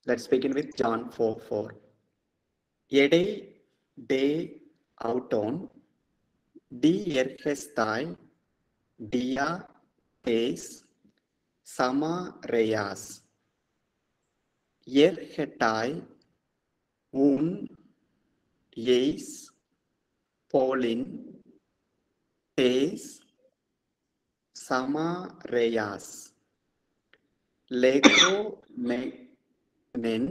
Let's begin with John 4:4. Ede de auton diergestai dia tes samareas yergetai un eis polin tes samareas lego menen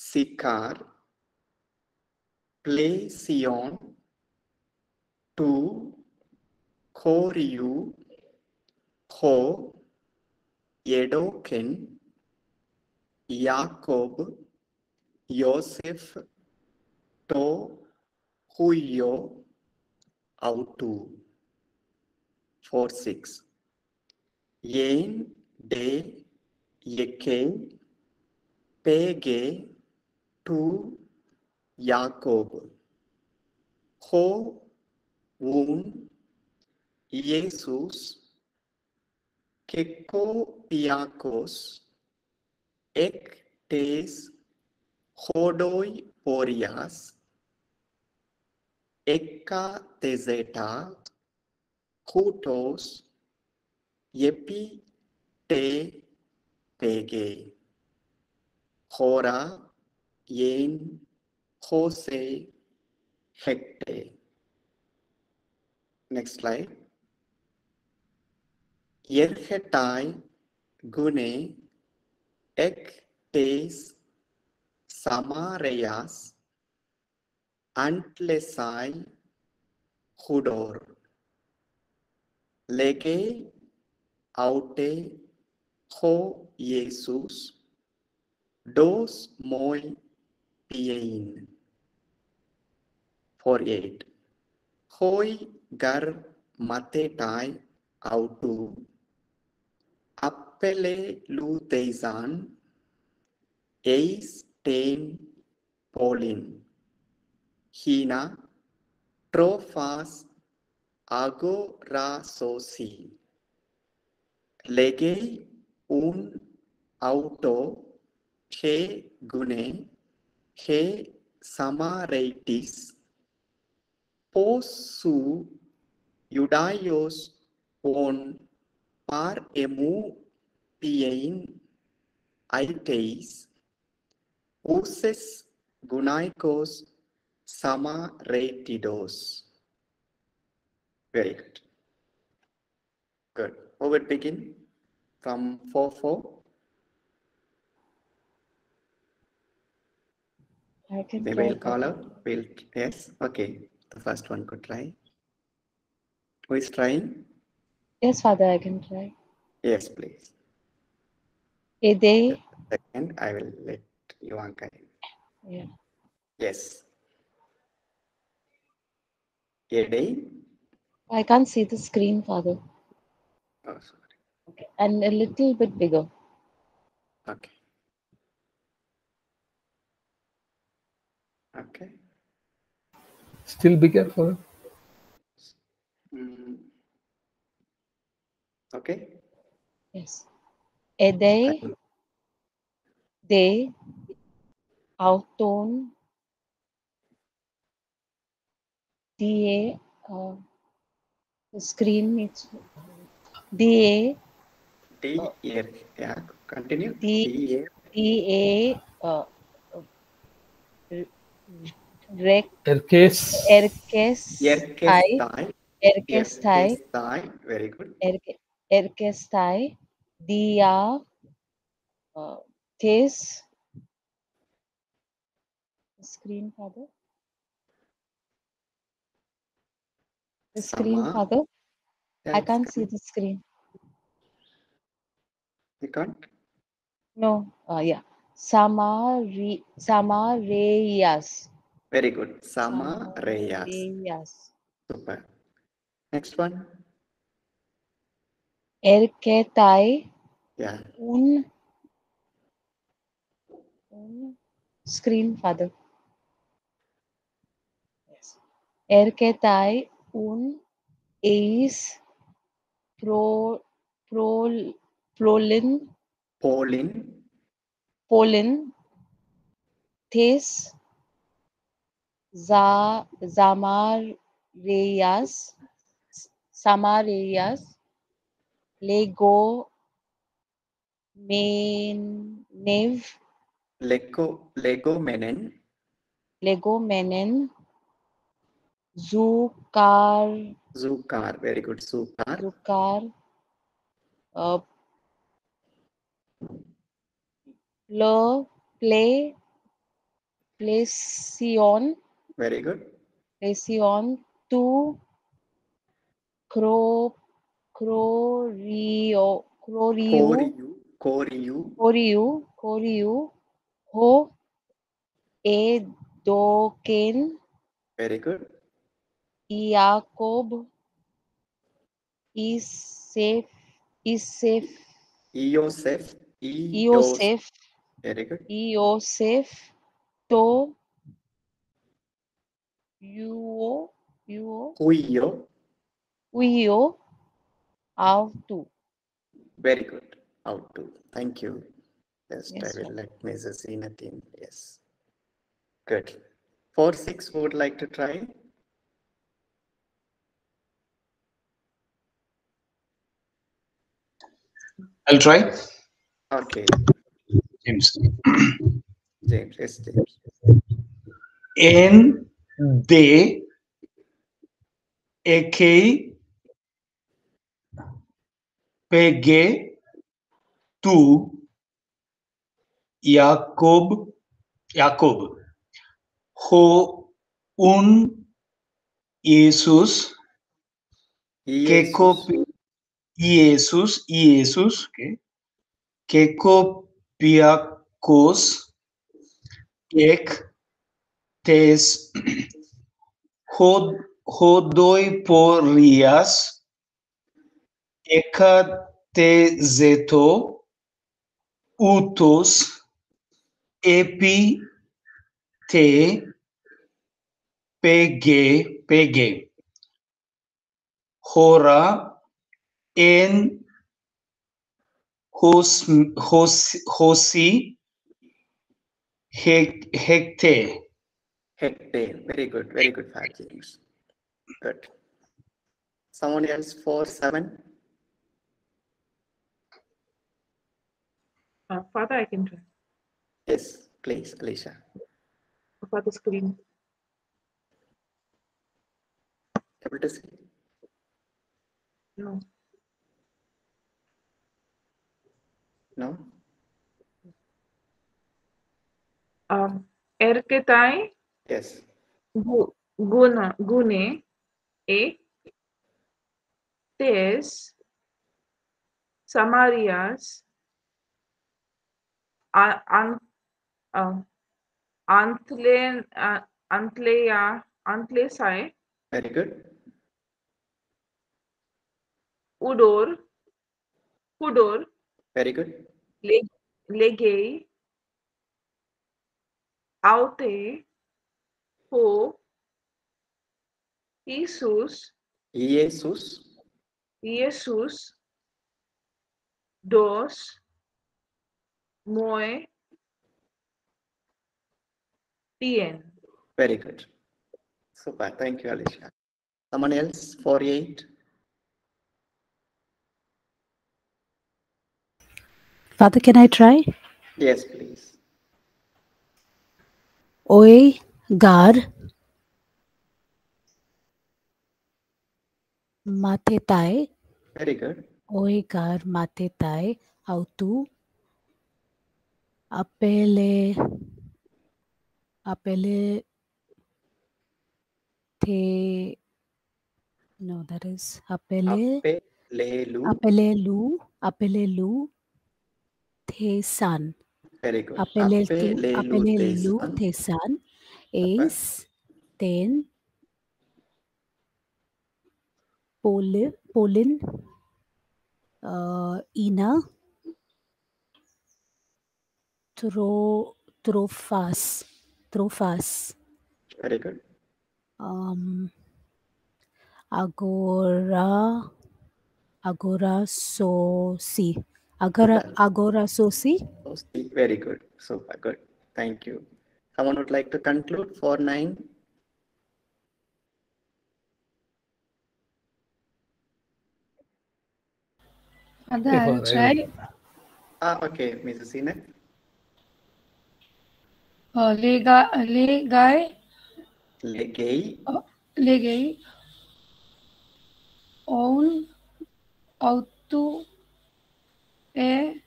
sikar plesion tu Koriu ho Yedoken Jacob Joseph to Huyo autu 4:6 Yen de Yeke Pege to Jacob ho un Jesus Kekopiakos ek tes hodoi porias ekka teseta hutos yepi te pege hora yen Jose hekte. Next slide. Yergetai gune ek tes samareas antlesai hudor lege aute ho Jesus dos moi piein 4:8 hoi gar matetai autu appele luteisan eis ten polin hina trophas agorasosi lege un auto he gune he samareitis posu judaios on par emu piein aiteis uses gunaikos samareitidos. Very good. Good. Who will begin from 4:4? I can They try. will call out. Will yes. Okay. The first one could try. Who is trying? Yes, Father, I can try. Yes, please. Ede. Second, I will let you anchor. Yeah. Yes. Ede. I can't see the screen, Father. Oh, sorry. Okay. And a little bit bigger. Okay. Okay. Still bigger for Okay. Yes. Ede de auton da the screen needs da Yeah, continue. da Erkestai. Very good. Erkestai dia tes screen, Father. The screen, Father. Yeah, I can't see the screen. You can't? No. Yeah. Samareyas. Very good. Samareyas. Super. Next one. Erketai. Yeah. Un screen, Father. Yes. Erketai un eis prolin Poland, Thes, Zamareyas, Samareyas, Lego, Menev, Lego Menen, Legomenen, Zukar, Zukar, very good, Zukar, Zukar, Plesion, very good, Plesion, Tu, Crorio, Coriu, Ho, Edoken, very good, Iacob, Isef, Iosef, Iosef, very good, Iosef, To, Huio, Uio, Autu. very good, out to, thank you. Just Yes, I will sir. let Mrs. Zinat in, yes. Good. 4-6 who would like to try? I'll try. Okay, James. James, yes, James. N D A K P G tu Jacob ho un Jesus que Jesus okay que copiacos ek tes hodoi ekatezeto utos epi te pg hora en hosi hecte. Hectare, very good, Fat James. Good. Someone else 4-7? Father, I can try. Yes, please, Alicia. For the screen. Able to see? No. No? Erketai Yes, gune e tes Samarias antlesai very good, udor very good, legei aute ho Jesus, Jesus dos moi bien. very good. Super, thank you, Alicia. Someone else 4-8? Father, can I try? Yes, please. Oi, gar, matetai, Very good, oi, gar, matetai, autu, apele, te, no, that is apelelu, te san, very good. apelelu, te san, eis, ten, polin, ina, trophas, Very good, agora Agora sosi. Very good. Super good. Thank you. Someone would like to conclude for 9? Father, Okay, I'll Father, I try. will. Okay, Mrs. Ina. ले गाय Le gay. ले गई own auto e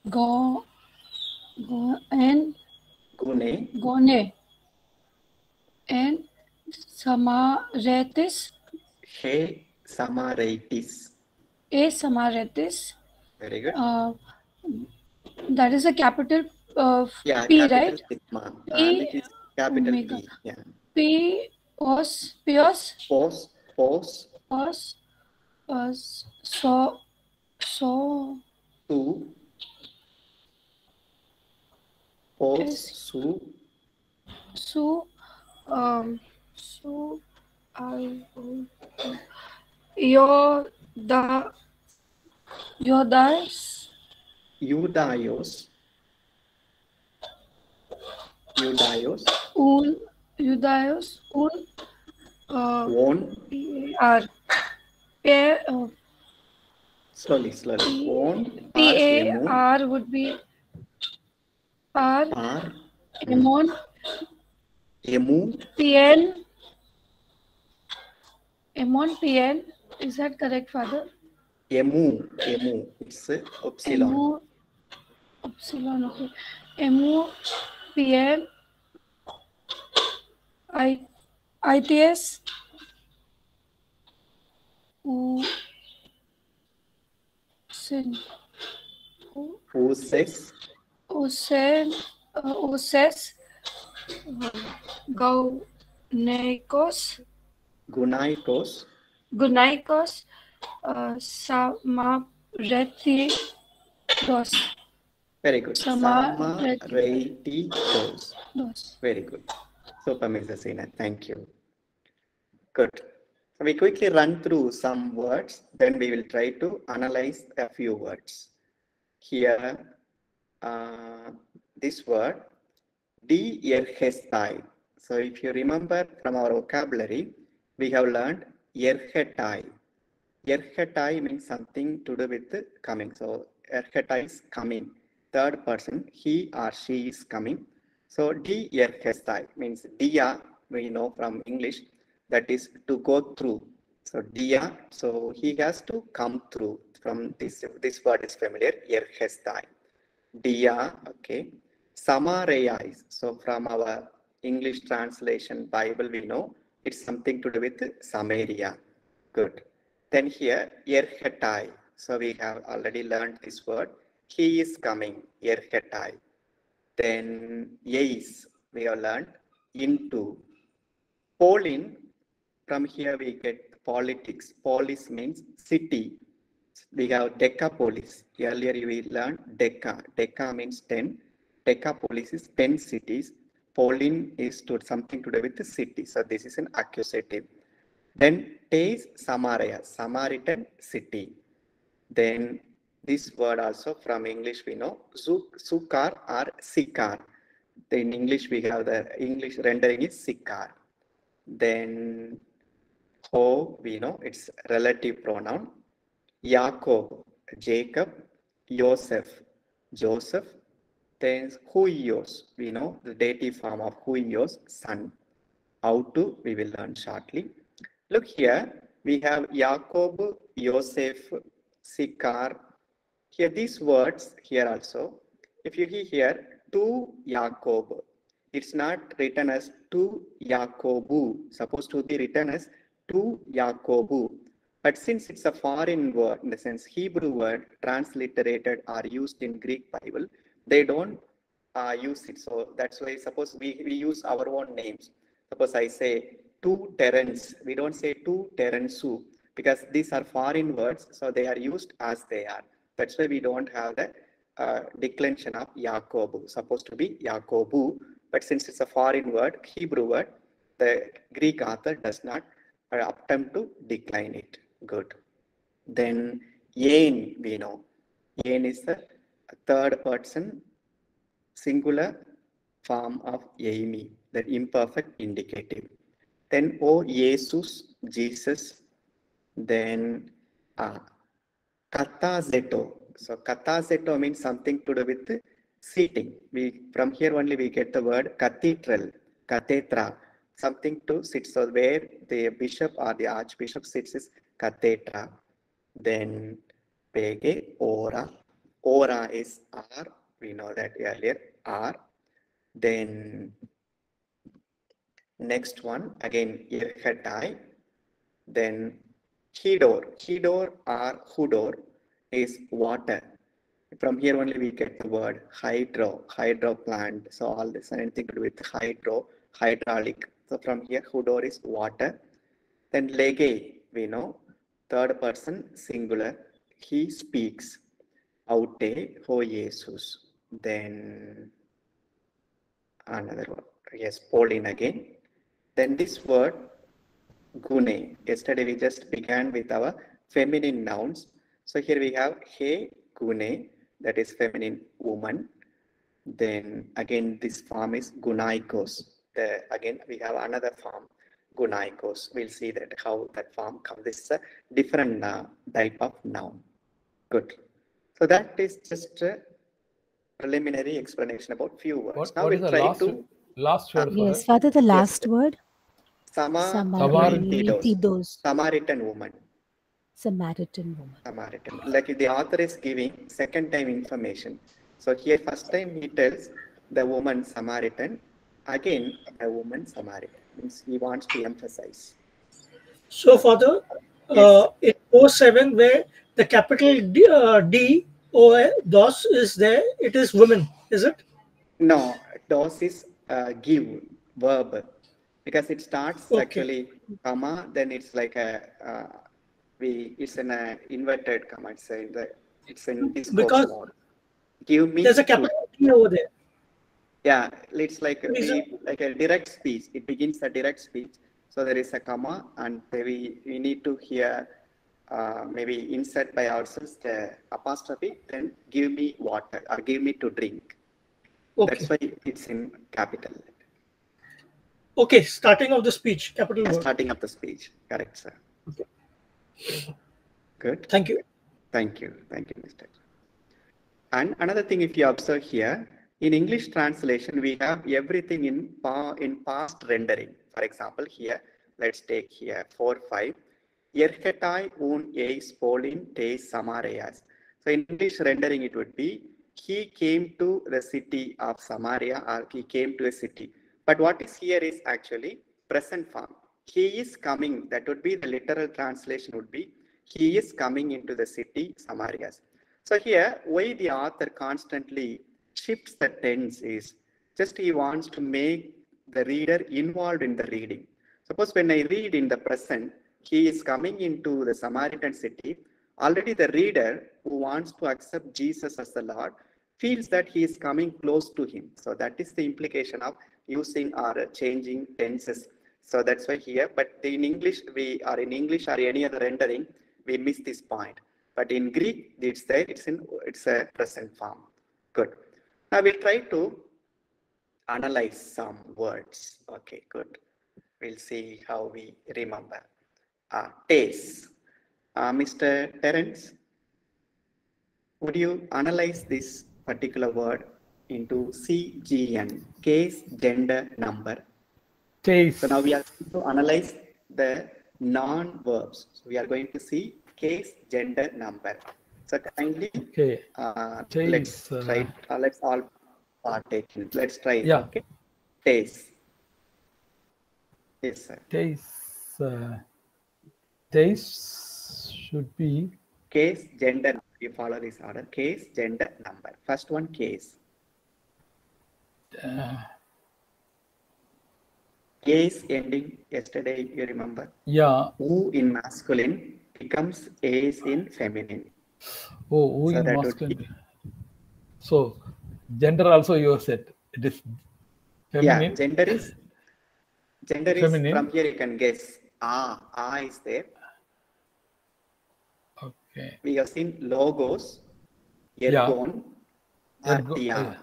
go and Gune. gone and samaritis He samaritis. a samaritis. Very good. That is a capital Yeah, P, capital right? sigma. P And it is capital omega. P. Yeah. P os Pos. so Su. Pos. is Su. so so I your the Yodas Judaios. Judaios. un Judaios un One. are pair Slowly. One. PAR would be par Par. Emon Emu. PN. Is that correct, Father? Emu. It's epsilon. Emu epsilon. Okay. Emu PN ITS Usen Uses. Uses Gaunaikos Gunaikos. Samaretidos. Very good. Samaretidos. Samaretidos. Very good. Super, Mrs. Ina. Thank you. Good. So we quickly run through some words, then we will try to analyze a few words. Here, this word, diergestai. So if you remember from our vocabulary, we have learned ergetai. Ergetai means something to do with coming. So ergetai is coming. Third person, he or she is coming. So diergestai means dia, we know from English, that is to go through. So dia, so he has to come through. From this word is familiar, ergestai. Dia, okay. Samareais. So from our English translation Bible, we know it's something to do with Samaria. Good. Then here, ergetai. So we have already learned this word. He is coming, ergetai. Then yeis, we have learned into. Polin, from here we get politics. Polis means city. We have decapolis. Earlier we learned deca. Deca means 10. Decapolis is 10 cities. Polin is something to do with the city. So this is an accusative. Then tes Samaria, Samaritan city. Then this word also from English we know sukar or sikar. In English we have the English rendering is sikar. Then ho, we know it's relative pronoun. Jacob, Jacob. Joseph, Joseph. Then huios, we know the dative form of huios, son. How to, we will learn shortly. Look here, we have Jacob, Joseph, Sikar. Here these words here also, if you hear here, to Jacob, it's not written as to Jacobu, supposed to be written as to Jacobu. But since it's a foreign word, in the sense Hebrew word transliterated or used in Greek Bible, they don't use it. So that's why suppose we use our own names. Suppose I say to Terence, we don't say to Terensu because these are foreign words, so they are used as they are. That's why we don't have the declension of Yakobu, supposed to be Yakobu, but since it's a foreign word, Hebrew word, the Greek author does not attempt to decline it. Good. Then Yain, we know. En is the third person singular form of Amy, the imperfect indicative. Then O Jesus, Jesus. Then katazeto. So katazeto means something to do with seating. From here only we get the word cathedral, cathedra, something to sit. So where the bishop or the archbishop sits is cathedra. Then pege ora. Ora is R. We know that earlier R. Then next one again irhetai. Then Hidor or Hudor is water. From here only we get the word hydro plant. So all this anything to do with hydraulic. So from here Hudor is water. Then lege, we know, third person singular. He speaks. Aute ho Jesus. Then another one. Yes, Pauline again. Then this word Gune. Yesterday we just began with our feminine nouns. So here we have He Gune, that is feminine woman. Then again this form is Gunaikos. Again we have another form, Gunaikos. We'll see that how that form comes. This is a different type of noun. Good. So that is just a preliminary explanation about few words. What is the last word for Yes, that? Father, the last word. Samaritidos. Samaritan woman. Samaritan woman. Samaritan. Like the author is giving second time information. So here first time he tells the woman Samaritan, again a woman Samaritan. Means he wants to emphasize. So Father, Yes. in O7 where the capital D, O, DOS is there, it is women, is it? No, DOS is give, verb. Because it starts actually comma, then it's like a it's an inverted comma. It's in discourse mode. Give me. There's a capital D over there. Yeah, it's like a direct speech. It begins a direct speech. So there is a comma, and we need to hear maybe insert by ourselves the apostrophe. Then give me water or give me to drink. Okay. That's why it's in capital. Okay, starting of the speech, capital word. Starting of the speech, correct, sir. Okay. Good. Thank you. Thank you, Mr. And another thing, if you observe here, in English translation, we have everything in past rendering. For example, here, let's take here 4-5. Yerhetai un eis polin teis Samarias. So in English rendering, it would be, he came to the city of Samaria, or he came to a city. But what is here is actually present form. He is coming. That would be the literal translation would be, he is coming into the city Samarias. So here, why the author constantly shifts the tense is just he wants to make the reader involved in the reading. Suppose when I read in the present, he is coming into the Samaritan city, already the reader who wants to accept Jesus as the Lord feels that he is coming close to him. So that is the implication of using or changing tenses. So that's why here, but in English or any other rendering, we miss this point. But in Greek, it's there. It's a present form. Good. Now we'll try to analyze some words. Okay, good. We'll see how we remember. Taste. Mr. Terence, would you analyze this particular word into CGN, case, gender, number? Taste. So now we are going to analyze the non-verbs. So we are going to see case, gender, number. So kindly, let's try. Let's all partake. Let's try. Yeah. Okay. Taste. Yes, sir. Taste should be case, gender. You follow this order. Case, gender, number. First one, case. Case ending yesterday, you remember? Yeah. U in masculine becomes A's in feminine. Oh, U in masculine. So, gender also you have said. It is feminine. Yeah, gender is feminine. From here you can guess. Is there. Okay. We have seen logos. Ergon, Ergo- Artia.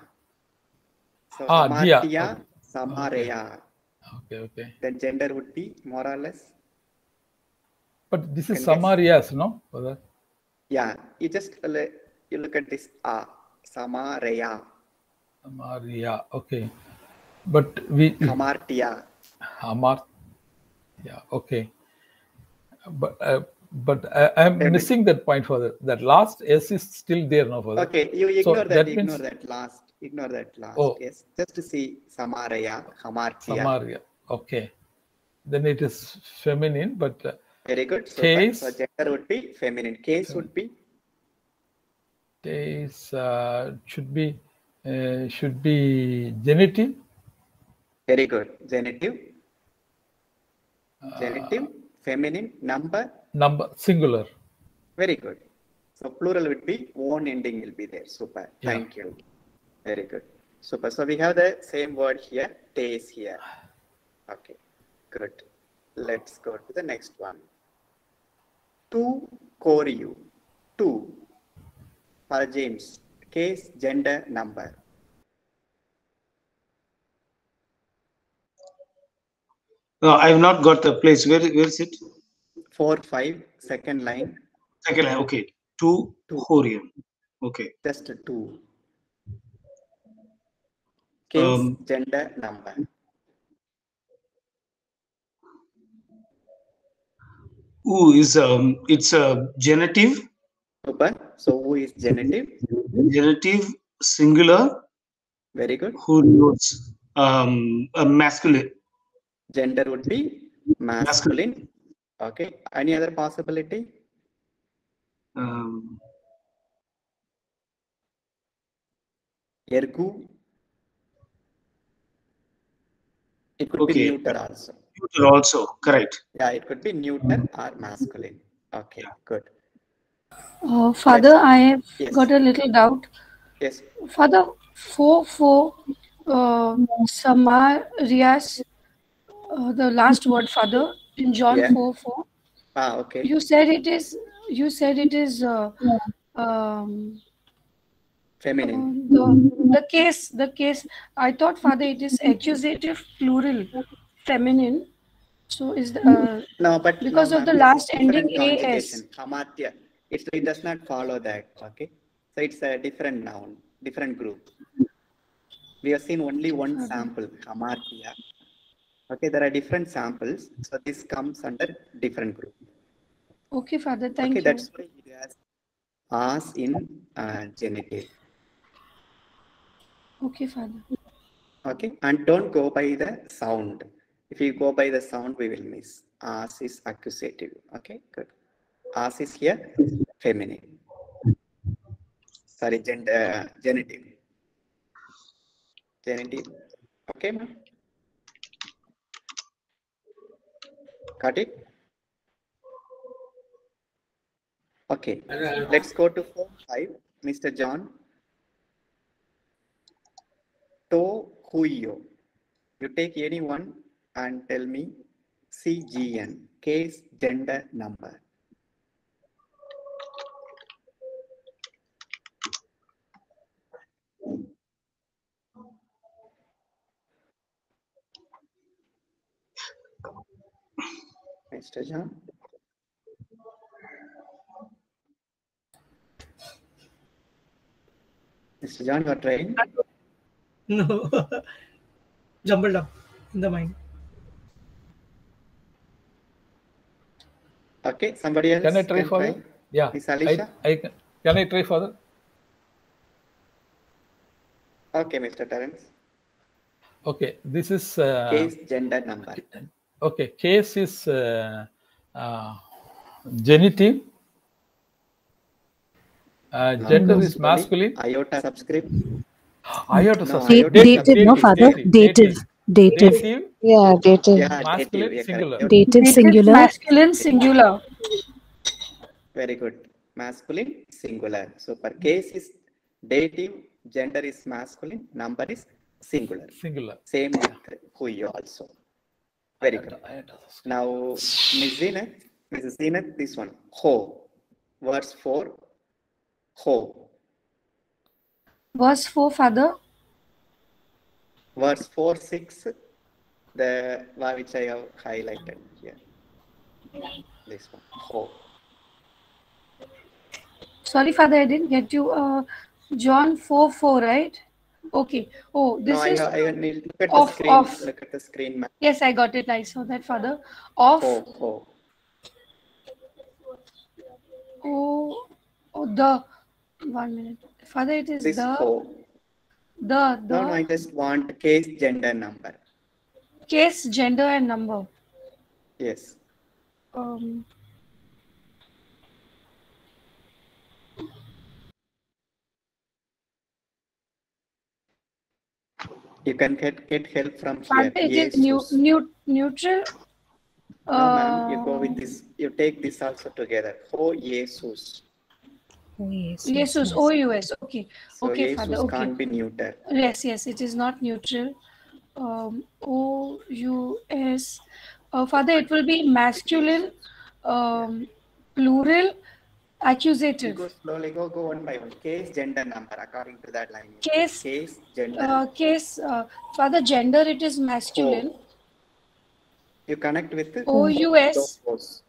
So Ah, dia. Hamartia, Okay. Samareya. Okay. Then gender would be more or less. But this is Can guess? Samarias, no? Father? Yeah, you just you look at this Samareya, Samaria. Okay. But we Hamartia. Hamar. Yeah. Okay. But I'm missing that point, Father. That last S is still there, no, Father? Okay, you ignore So that. that Ignore means that last. Ignore that last. Oh. Yes, just to see Samaraya, Hamartia. Samaria. Okay. Then it is feminine, but Very good. So, case. so gender would be feminine. Case would be Case should be genitive. very good. Genitive. Genitive, feminine, number. Number singular. Very good. So plural would be one ending will be there. Super. Yeah. Thank you. Very good. Super. So we have the same word here. Days here. Okay. Good. Let's go to the next one. To Koryu. Two. For James. Case, gender, number. No, I have not got the place. Where is it? 4, 5, second line. Second line. Okay. To Horium. Okay. Just 2. Case, gender, number. Who is it's a genitive. Super. So who is genitive? Genitive singular. Very good. Who knows a masculine. Gender would be masculine. Okay. Any other possibility? Ergu. It could be neuter also. Neuter also, correct. Yeah, it could be neuter or masculine. Okay, good. Father, I have Yes. got a little doubt. Yes. Father, 4 Samarias, the last word, Father, in John 4:4. Okay. You said it is feminine. The case. I thought, Father, it is accusative plural, feminine. So is the no, but because no, of the last ending conjugation. as. Hamartia. It does not follow that. Okay. So it's a different noun, different group. We have seen only one sample, Hamartia. Okay, there are different samples. So this comes under different group. Okay, Father, thank you. That's why it has as in genitive. Okay, Father. Okay, and don't go by the sound. If you go by the sound, we will miss. As is accusative. Okay, good. As is here, feminine. Sorry, genitive. Genitive. Okay, ma'am. Got it? Okay, let's go to 4-5. Mr. John. To Huyo. You take any one and tell me CGN, case, gender, number. Mr. John. Mr. John, you are trying? No. Jumbled up in the mind. Okay, somebody else Can I try, Father? try? Yeah. Miss Alicia? Can I try, Father? Okay, Mr. Terence. Okay, this is case, gender, number. Okay, case is genitive. Gender is masculine. Iota subscript. Iota No, subscript. Dative, no, Father. Dative. Yeah, dative. Yeah, masculine, dative, singular. correct. Dative, singular. Masculine, singular. Very good. Masculine, singular. So per case is dative, gender is masculine, number is singular. Singular. Same with Huyo also. Very good. Now, Ms. Zenith, this one. Ho. Verse 4. Ho. Verse 4, Father. Verse 4, 6, the one which I have highlighted here. This one, ho. Sorry, Father, I didn't get you. John 4, 4, right? Okay. Oh, this No, is I need to look at the off, screen. off. Look at the screen, ma'am. Yes, I got it. I saw that, Father. Off. Ho, ho. Oh, the. 1 minute. Father, it is This the. ho. The. No, I just want case, gender, number. Case, gender, and number. Yes. You can get help from Father, here. it is Yesus. neutral. No, ma'am, you go with this. You take this also together. Ho, Yesus. Oh, yes. Jesus, OUS. Okay. So Okay, Father. Jesus Okay. can't be neuter. Yes, yes, it is not neutral. OUS. Father, it will be masculine, plural, You accusative. go slowly, go one by one. Case, gender, number, according to that line. Case, gender. Father, gender, it is masculine. Ho. You connect with the OUS. logos.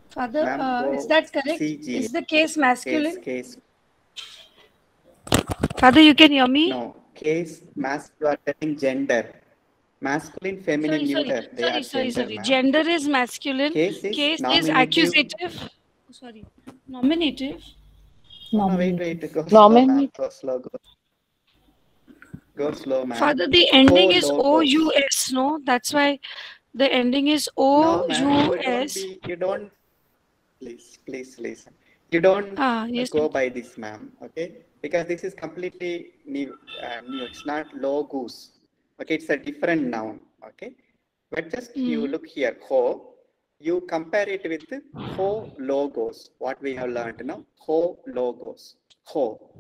Father, Ma'am, is that correct? CG. Is the case masculine? Case. Father, you can hear me? No, case, you are telling gender. Masculine, feminine, neuter. They are gender, ma'am. Gender is masculine. Case is nominative. accusative. Nominative. No, wait. Go Nominative. slow, ma'am. Go slow, ma'am. Father, the ending is logos. OUS, no? That's why the ending is No, ma'am, OUS. you don't, please listen. You don't Yes. go by this, ma'am, okay? Because this is completely new. It's not logos. Okay, it's a different noun, okay? But just you look here, ho, you compare it with ho logos, what we have learned now, ho logos, ho.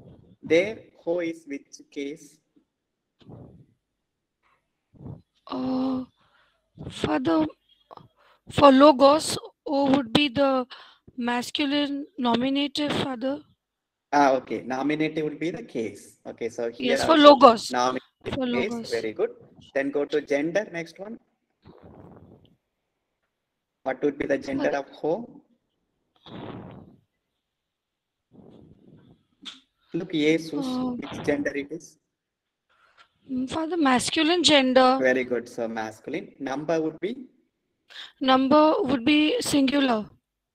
There, ho is which case? Father, for logos, O would be the masculine nominative, Father. Okay, nominative would be the case. Okay, so here Yes, for also, logos. nominative For case, logos. very good. Then go to gender, next one. What would be the gender of ho? Look, Jesus, which gender it is? Father, masculine gender. Very good, so masculine. Number would be? Number would be singular.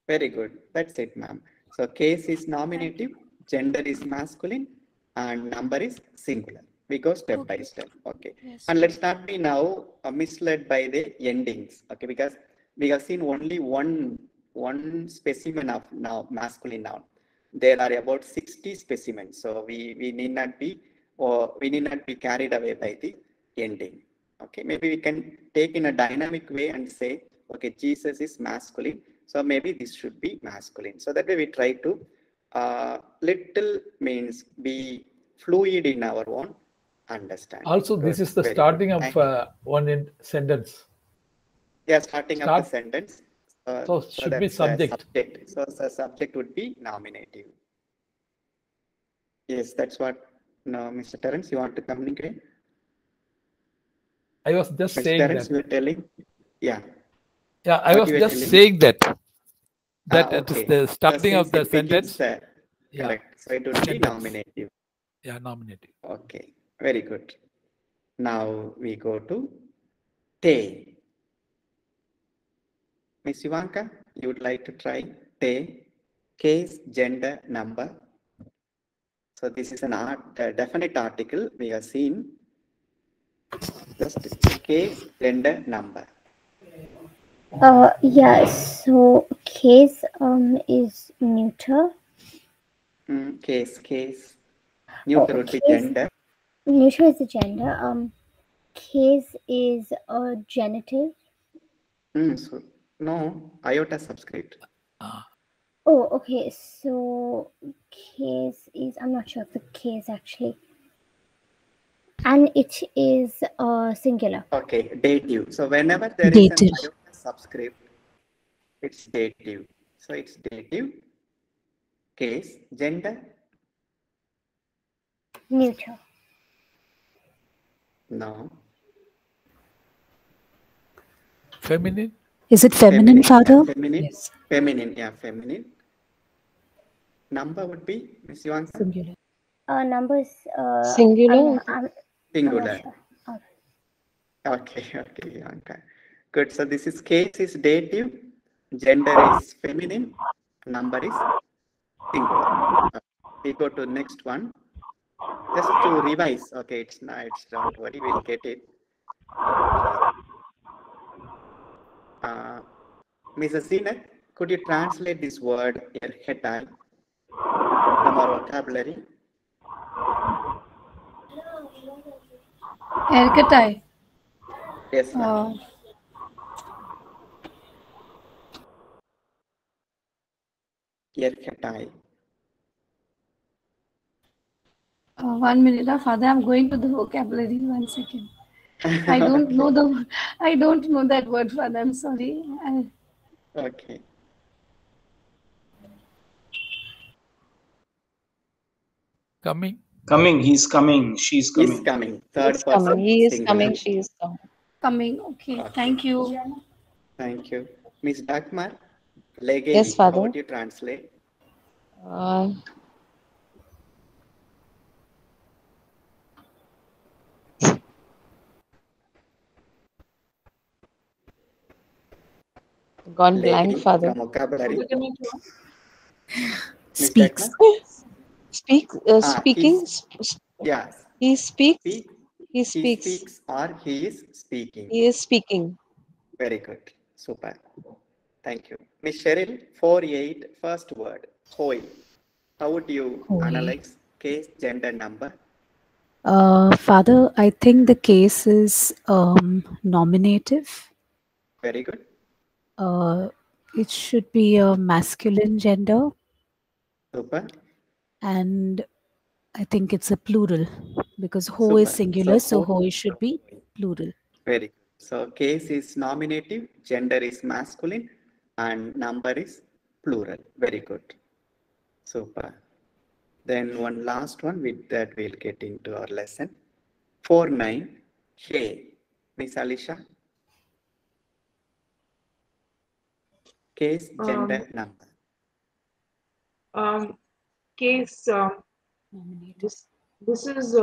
Very good, that's it, ma'am. So case is nominative, gender is masculine, and number is singular. We go step by step, okay. Yes. And let's not be now misled by the endings, okay, because we have seen only one specimen of now masculine noun. There are about 60 specimens, so we need not be carried away by the ending. Okay, maybe we can take in a dynamic way and say, okay, Jesus is masculine, so maybe this should be masculine. So that way we try to be fluid in our own understanding. Also, this is the starting of one sentence. Yeah, starting of the sentence. So should be subject. So the subject would be nominative. Yes, that's what. No, Mr. Terence, you want to communicate? I was just Mr. saying Terence, that. you were telling? Yeah. Yeah, I was just saying that. That okay. It is the starting of the sentence. Correct. So it would be nominative. Yeah, nominative. Okay, very good. Now we go to te. Miss Ivanka, you would like to try te, case, gender, number. So this is a definite article we have seen. Just case, gender, number. Yes. So case is neuter. Case. Neuter would be gender. Neuter is a gender. Case is a genitive. So, no, iota subscript. Oh, okay. So case is, I'm not sure of the case actually. And it is singular. Okay, dative. So whenever there is an iota subscript, it's dative. So it's dative. Case, gender. Neuter. No. Feminine? Is it feminine, Father? Feminine. Yes. Feminine. Yeah, feminine. Number would be Miss Yuanka? Singular. Numbers. Singular. I'm Singular. not sure. Okay, Yuanka. Good. So this is case is dative, gender is feminine, number is singular. We go to next one. Just to revise. Okay, it's don't worry, we'll get it. Okay. Mrs. Zinat, could you translate this word erhetai from our vocabulary? Erketai. Yes, ma'am. Erhetai. 1 minute, Father. I'm going to the vocabulary. 1 second. I don't know the. I don't know that word, Father. I'm sorry. Okay. Coming. Coming. He's coming. She's coming. He's coming. Third He's person. coming. He is singular. coming. She is coming. Coming. Okay. Thank you. Thank you. Miss Dagmar, Legevi, Yes, Father. how would you translate? Gone blank, Legevi Father. from vocabulary. Miss Speaks. Dagmar? Speaking. Yes. He speaks. He He speaks. speaks or he is speaking. He is speaking. Very good. Super. Thank you. Miss Cheryl, 4-8, first word, hoi. How would you Hoi. analyze case, gender, number? Father, I think the case is nominative. Very good. It should be a masculine gender. Super. And I think it's a plural because ho Super. is singular, so hoi. ho should be plural. Very good. So case is nominative, gender is masculine, and number is plural. Very good. Super. Then one last one, with that we'll get into our lesson. 4-9, hey. Miss Alisha. Case, gender, number. Case. This is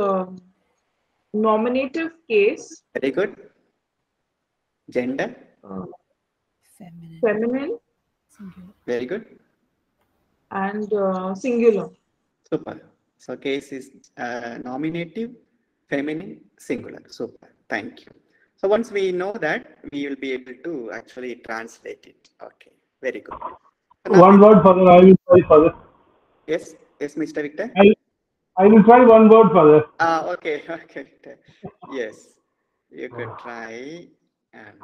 nominative case. Very good. Gender. Feminine. Singular. Very good. And singular. Super. So case is nominative, feminine, singular. Super. Thank you. So once we know that, we will be able to actually translate it. Okay. Very good. So one word, Father. I will try, Father. Yes. Yes, Mr. Victor. I will try one word, Father. Okay. Okay. Yes. You could try. And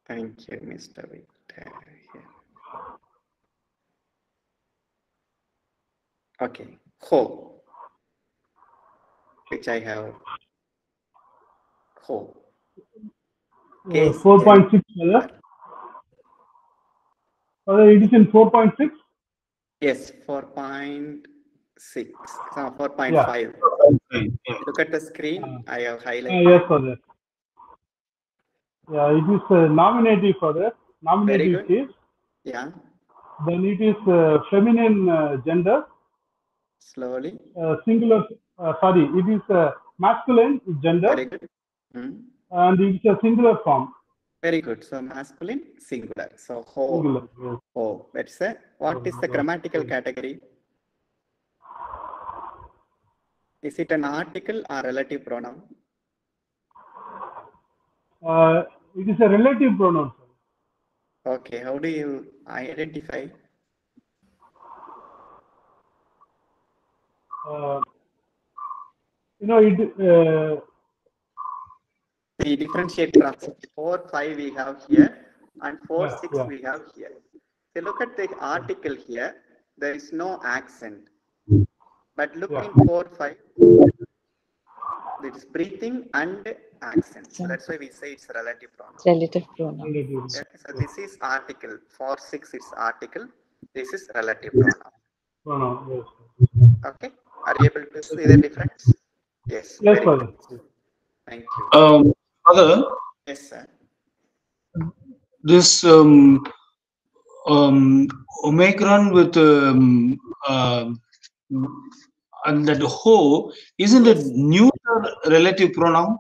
thank you, Mr. Victor. Okay. Ho. Which I have. Ho. 4.6, Father. Father, it is in 4.6? Yes, 4.6. So 4.5. Yeah. Look at the screen. I have highlighted. Yes, Father. Yeah, it is nominative, Father. Nominative case. Yeah. Then it is feminine gender. Slowly. Singular. Sorry, it is masculine gender. Very good. And it is a singular form. Very good. So masculine, singular. So ho. Singular. Yes. Ho. Let's say, what is the grammatical category? Is it an article or relative pronoun? It is a relative pronoun. Okay. How do you identify? The differentiator 4, 5 we have here, and 4, 6 we have here. So look at the article here. There is no accent. But look in 4, 5. it's breathing and accent. So that's why we say it's relative pronoun. Relative pronoun. Okay, so this is article. For 6 it's article. This is relative pronoun. Yes. Okay. Are you able to see the difference? Yes. Yes, Very Father. good. Thank you. Father, Yes, sir. this Omicron with and that ho, isn't it neuter relative pronoun?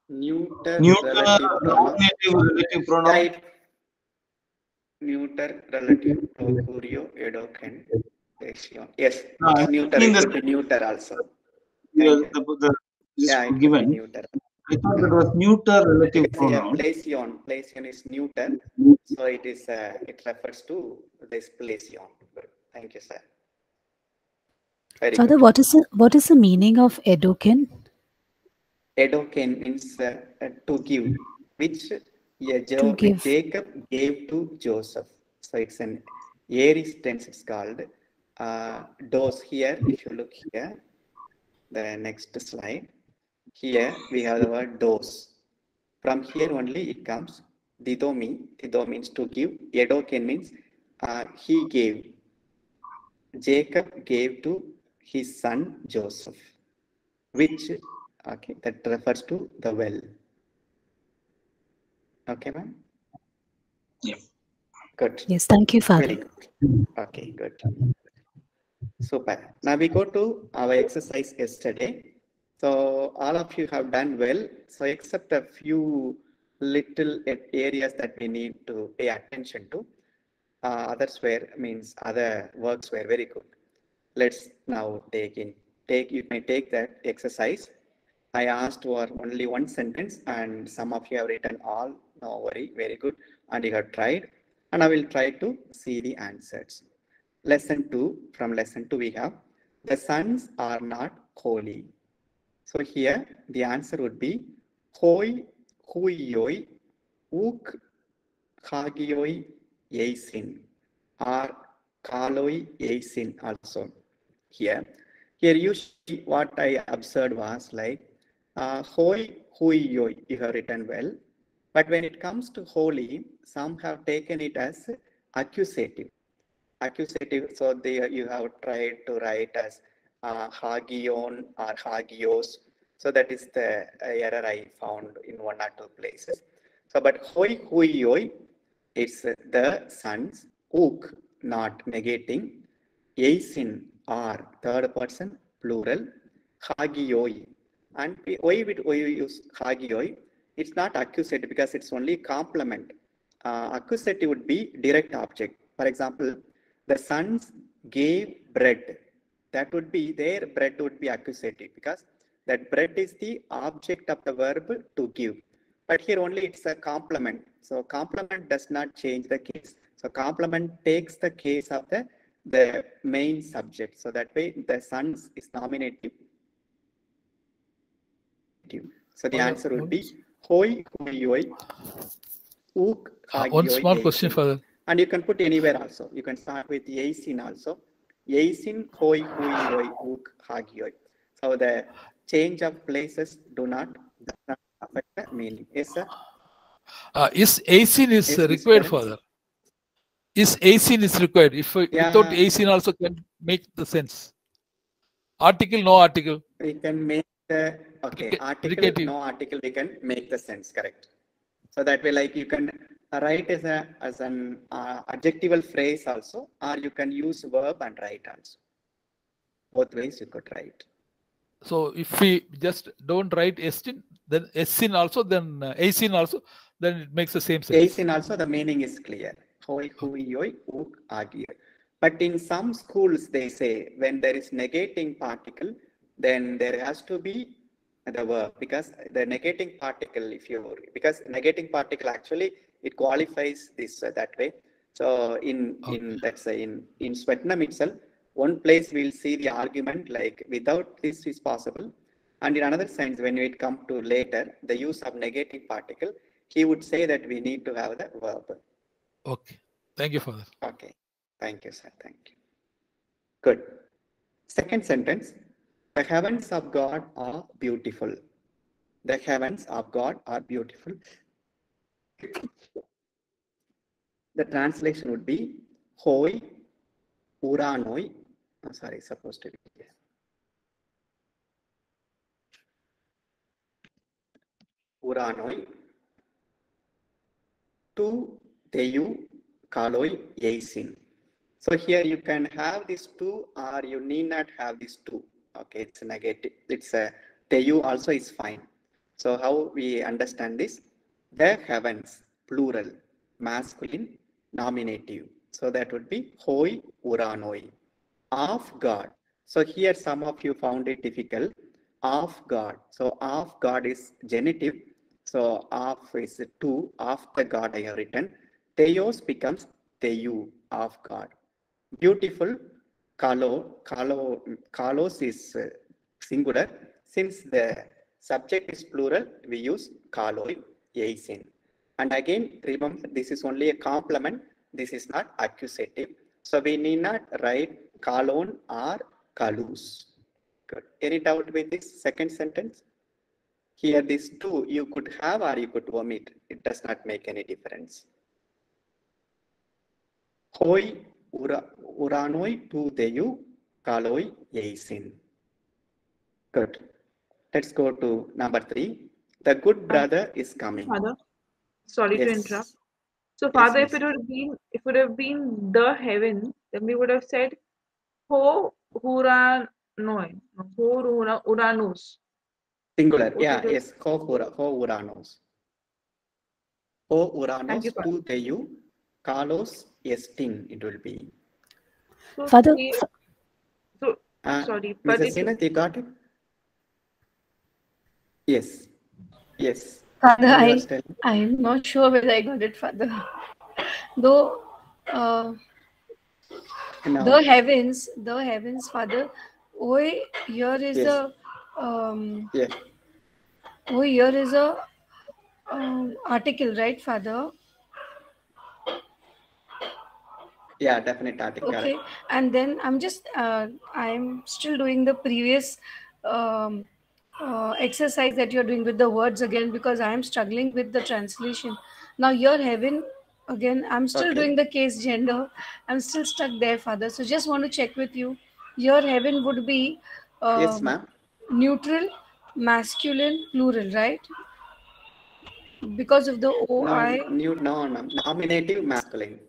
Neuter Neuter relative pronoun. nominative relative pronoun. Right. Neuter relative procurio edoken. Yes. No, I Neuter. mean It could be neuter also. the this Yeah, it could given. be neuter. I thought that was neuter relative Because pronoun. Placion is neuter, so it is it refers to this Placion. Good. Thank you, sir. Very Father, good. what is the meaning of Edoken? Edoken means to give, which give. Jacob gave to Joseph. So it's an aorist tense. It's called dos. Here, if you look here, the next slide. Here we have the word dos. From here only it comes didomi. Dido means to give. Edoken means he gave. Jacob gave to his son Joseph, which that refers to the well. Okay, ma'am? Yeah. Good. Yes, thank you, Father. Very good. Okay, good. Super. Now we go to our exercise yesterday. So all of you have done well. So except a few little areas that we need to pay attention to, other works were very good. Let's now you may take that exercise. I asked for only one sentence and some of you have written all. No worry, very good. And you have tried. And I will try to see the answers. Lesson 2, from lesson 2 we have, the sons are not holy. So here the answer would be hoi, huioi, uk, hagioi, yeisin, or kaloi, yeisin also. Here usually what I observed was like hoi, huioi, you have written well. But when it comes to holy, some have taken it as accusative. So you have tried to write as hagion or hagios. So that is the error I found in one or two places. So but hoi huioi, it's the sons, uk not negating, eisin are third person plural, hagioi. And why we use hagioi? It's not accusative because it's only complement. Accusative would be direct object. For example, the sons gave bread. That would be, their bread would be accusative because that bread is the object of the verb to give. But here only it's a complement. So complement does not change the case. So complement takes the case of the main subject. So that way the sons is nominative. So the answer would be hoi, huioi, uk, hagioi, one small question, Father. And you can put anywhere also. You can start with yeisin also. Yeisin, hoi, huioi, uk, hagioi. So the change of places does not affect the meaning. Yes, sir? Is eisin is required, Father? Is eisin is required? If without eisin also can make the sense. Article, no article. We can make the article, no article. We can make the sense. Correct. So that way, like you can write as an adjectival phrase also, or you can use verb and write also. Both ways you could write. So if we just don't write estin, then essin also, then eisin also, then it makes the same sense. Eisin also, the meaning is clear. Hoi, huioi, uk, hagioi. But in some schools, they say when there is negating particle, then there has to be the verb, because the negating particle, because negating particle actually it qualifies this that way. So in Swetnam itself, one place we'll see the argument like without this is possible, and in another sense when it come to later the use of negating particle, he would say that we need to have the verb. Okay, thank you, Father. Okay, thank you, sir. Thank you. Good. Second sentence. The heavens of God are beautiful. The heavens of God are beautiful. The translation would be hoi uranoi. Oh, sorry, supposed to be here. Uranoi tu teyu kaloi yeisin. So here you can have these two or you need not have these two. Okay, it's negative. It's a teyu also is fine. So how we understand this? The heavens, plural, masculine, nominative. So that would be hoi uranoi, of God. So here some of you found it difficult. Of God. So of God is genitive. So of is two, of the God I have written. Theos becomes theyu, of God. Beautiful, kalos is singular. Since the subject is plural, we use kaloi, eisin. And again, remember, this is only a complement. This is not accusative. So we need not write kalon or kalus. Good. Any doubt with this second sentence? Here, these two you could have or you could omit. It does not make any difference. Hoi uranoi tu deyu kaloi eisin. Good. Let's go to number 3. The good brother is coming. Father, sorry to Yes. interrupt. So, Yes, Father, yes. if it would have been the heaven, then we would have said ho huranoi, ho uranus. Singular. Would Yeah, it have- yes. Ho uranos. Ho uranos Thank you, Father. tu deyu kalos estin. It will be. So, Father, sorry, but Mrs. Sinath, you got it? Yes. Yes. Father, Now you are telling. I'm not sure whether I got it, Father. Though No. the heavens, Father. Oi, here is Yes. Yeah. here is a article, right, Father? Yeah, definite article. Okay, and then I'm still doing the previous exercise that you're doing with the words again, because I am struggling with the translation. Now your heaven, again, I'm still doing the case gender. I'm still stuck there, Father. So just want to check with you. Your heaven would be Yes, ma'am. neutral, masculine, plural, right? Because of the OI. No, nominative masculine.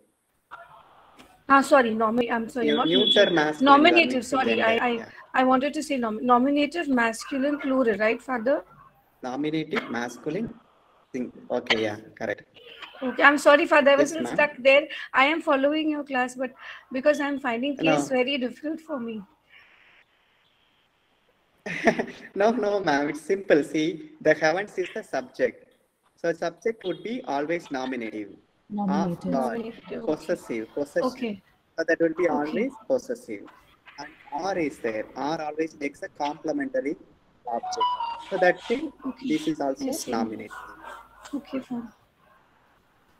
Sorry, I'm sorry, not Neuter neutral. masculine. Nominative, sorry. I wanted to say nominative, masculine, plural, right, Father? Nominative, masculine. Okay, yeah, correct. Okay, I'm sorry, Father. I was Yes, stuck there. I am following your class, but because I'm finding case very difficult for me. No, ma'am. It's simple. See, the heavens is the subject. So subject would be always nominative. Nominative. Nominative. Possessive. Okay. So that will be always possessive. And R is there. R always makes a complementary object. So that thing, this is also nominative. Okay, Father.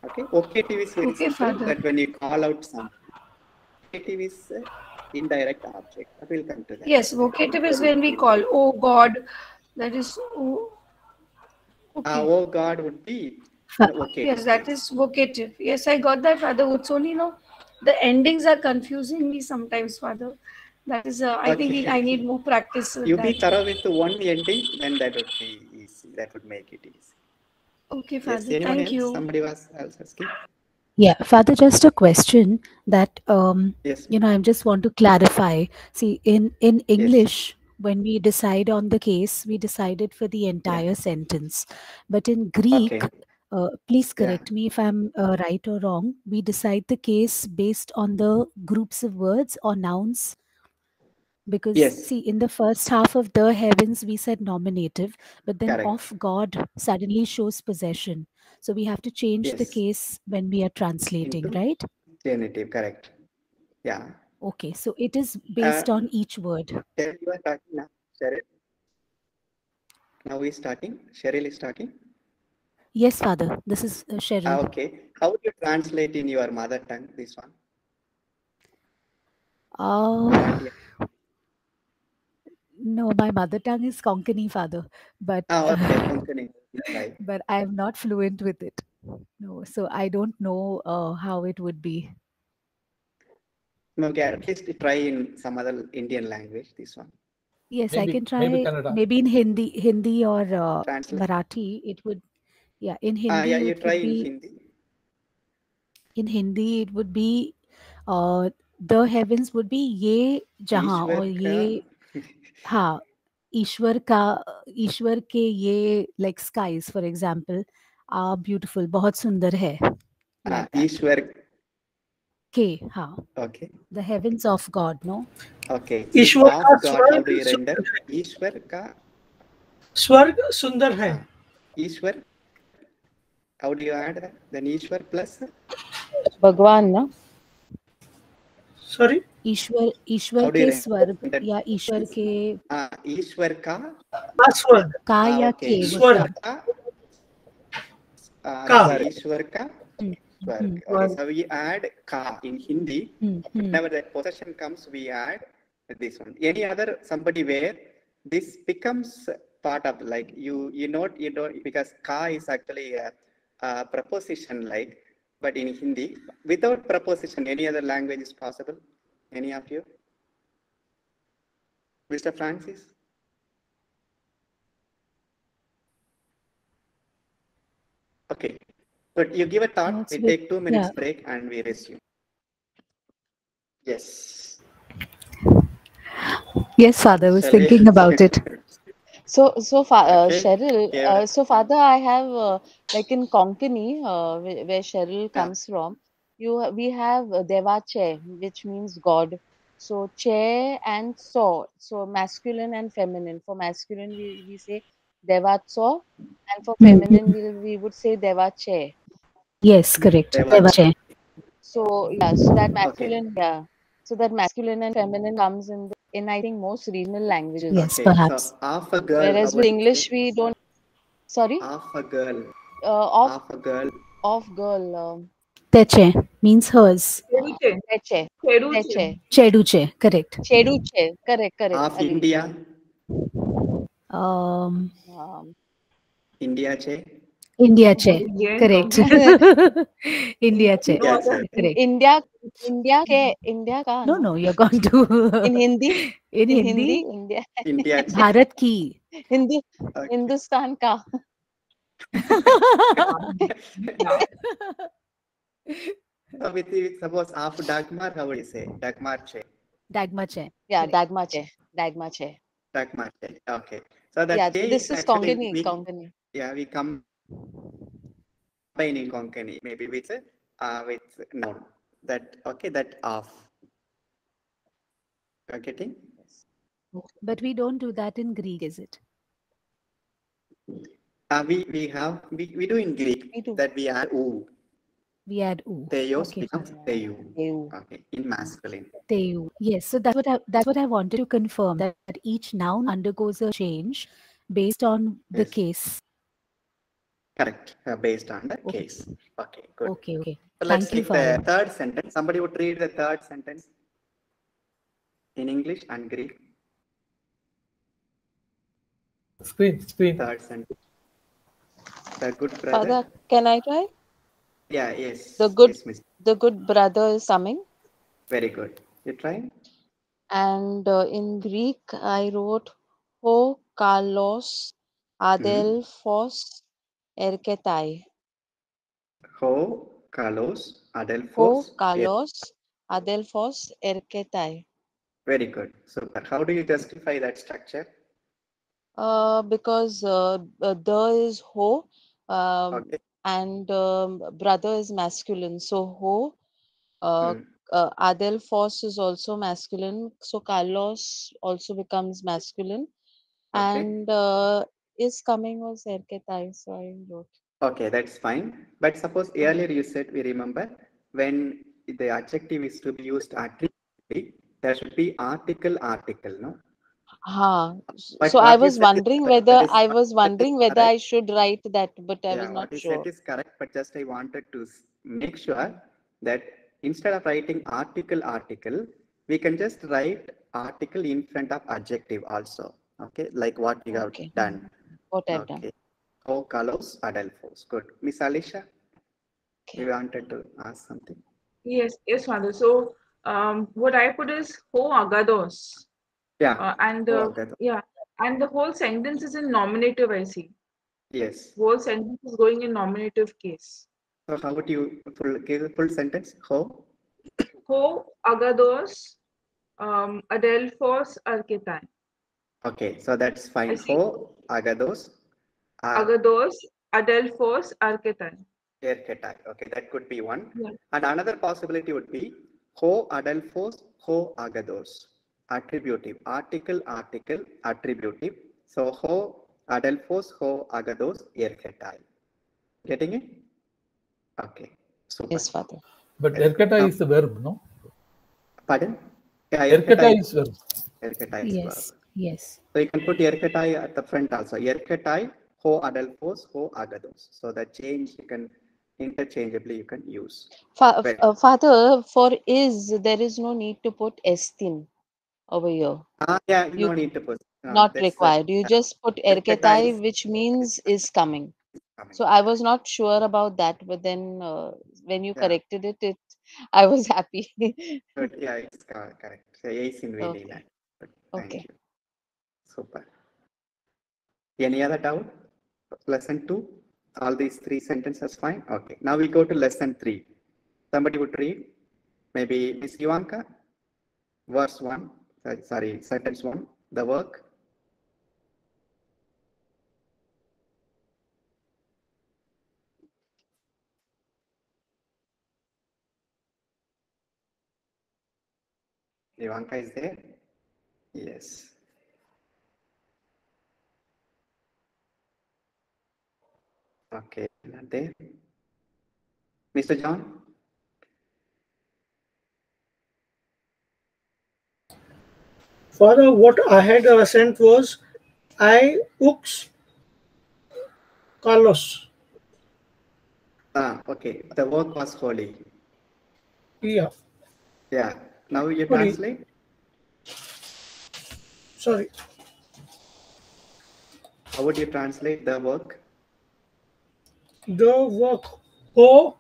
Okay. Vocative is very simple. Father. That when you call out something. Vocative is indirect object. I will come to that. Yes, vocative is when we call, oh God. That is, oh. Okay. Oh God would be vocative. Yes, that is vocative. Yes, I got that, Father. It's only the endings are confusing me sometimes, Father. That is, I think I need more practice with you that. be thorough with one ending, then that would be easy. That would make it easy. Okay, Father. Yes, anyone Thank else? you. Somebody was else asking? Yeah, Father, just a question that Yes. I just want to clarify. See, in English, when we decide on the case, we decided for the entire sentence. But in Greek, please correct me if I'm right or wrong, we decide the case based on the groups of words or nouns. Because see, in the first half of the heavens, we said nominative, but then of God suddenly shows possession. So we have to change the case when we are translating, right? Genitive, correct. Yeah. Okay, so it is based on each word. Cheryl, you are talking now. Cheryl. Now we starting. Cheryl is talking. Yes, Father. This is Cheryl. Okay. How would you translate in your mother tongue this one? No, my mother tongue is Konkani, Father, but Okay, Konkani. Right. but I am not fluent with it. No, so I don't know how it would be. Okay, at least try in some other Indian language, this one. Yes, maybe, I can try. maybe Kannada. Maybe in Hindi or Translate. Marathi. It would, yeah. In Yeah, Hindi, you it try would in be. Hindi. In Hindi, it would be, the heavens would be ye jahan or Ishwar ye ka. ha. ईश्वर के ये like skies, for example, are beautiful. बहुत सुंदर है. Like that. Ishwar. के हाँ. Okay. The heavens of God, no? Okay. ईश्वर का Of God, how do you स्वर्ग render? सुंदर है. Ishwar ka. स्वर्ग सुंदर है. Ishwar. How do you add that? Then Ishwar plus Bhagwan, na? Sorry. ईश्वर के स्वर्ग या ईश्वर के ईश्वर का स्वर्ग का या okay. के ईश्वर का ईश्वर का स्वर्ग. Okay, so we add ka in Hindi. Whenever that possession comes, we add this one. Any other somebody where this becomes part of, like you don't, because ka is actually a preposition, like, but in Hindi without preposition, any other language is possible? Any of you? Mr. Francis? Okay, but you give a thought. We take 2 minutes break and we resume. Yes. Yes, Father, I was thinking about it. So Okay. Cheryl, so Father, I have like in Konkani, where Cheryl comes from, we have Devache, which means God. So che and so masculine and feminine. For masculine, we say Devatso, and for feminine, we would say Devache. Yes, correct. Devache. So yeah, so that masculine, so that masculine and feminine comes in I think most regional languages. Yes, perhaps. So half a girl. Whereas with English, we don't. Sorry. Half a girl. Half a girl. Of girl. Teche means hers. Teche. Cheduche, correct. Cheduche, correct. Half India. India che. India che, correct. India che, correct. India ka. No, you're going to. In Hindi. In Hindi. India. India. Bharat ki. Hindustan ka. So with suppose half Dagmar, how would you say? Dagmar che. Dagmar che. Yeah, Dagmar che. Dagmar che. Dagmar che. Okay. So that this is Konkani. Yeah, we combine in Konkani maybe with noun. That okay. That off. You are getting? But we don't do that in Greek, is it? We do in Greek that we add u. We add u. Theos becomes theou. Okay, in masculine. Theou. Yes, so that's what I wanted to confirm, that each noun undergoes a change based on the case. Correct. Based on the case. Okay, good. Okay. So let's take the third sentence. Somebody would read the third sentence in English and Greek. Screen. Third sentence. The good brother. Father, can I try? Yeah, yes. The good brother is coming. Very good. You try? And in Greek, I wrote Ho Kalos Adelphos Erketai. Ho Kalos Adelphos Erketai. Very good. Super. How do you justify that structure? Because the is ho, and brother is masculine. So ho, Adelphos is also masculine. So Carlos also becomes masculine, and is coming was Erketai. So I wrote. Okay, that's fine. But suppose earlier you said, we remember, when the adjective is to be used attributively, there should be article, no? So I was wondering whether I should write that, but I was not sure. What you said is correct, but just I wanted to make sure that instead of writing article, we can just write article in front of adjective also. Okay, like what you have done. What I've done. Ho kalos adelphos. Good. Miss Alicia, you wanted to ask something? Yes, Father. So, what I put is ho agados. Yeah. And the whole sentence is in nominative, I see. Yes. Whole sentence is going in nominative case. So how would you give the full sentence? Ho agados adelphos archetai. Okay, so that's fine. Ho agados adelphos archetai. Erketai. Okay, that could be one. Yeah. And another possibility would be ho adelphos, ho agados. Attributive. Article, attributive. So ho adelphos, ho agados, erketai. Getting it? Okay. Super. Yes, Father. But erketai is the verb, no? Pardon? Yeah, erketai is verb. Erketai is Yes. verb. Yes. So you can put erketai at the front also. Erketai, ho adelphos, ho agados. So the change you can interchangeably you can use. Father, for is there is no need to put estin over here. Yeah, you no need to put. Not required. You just put erketai, which means is coming. So I was not sure about that, but then when you corrected it, I was happy. Good. Yeah, it's correct. So is in really land. Thank you. Super. Any other doubt? Lesson 2. All these 3 sentences fine. Okay. Now we go to lesson 3. Somebody would read. Maybe Miss Ivanka. Verse 1. Sorry, sentence 1. The work. Ivanka is there? Yes. Okay, not there. Mr. John? Father, what I had sent was I ux Carlos. Okay. The work was holy. Yeah. Yeah. Now you translate. Sorry. How would you translate the work? The work. Oh.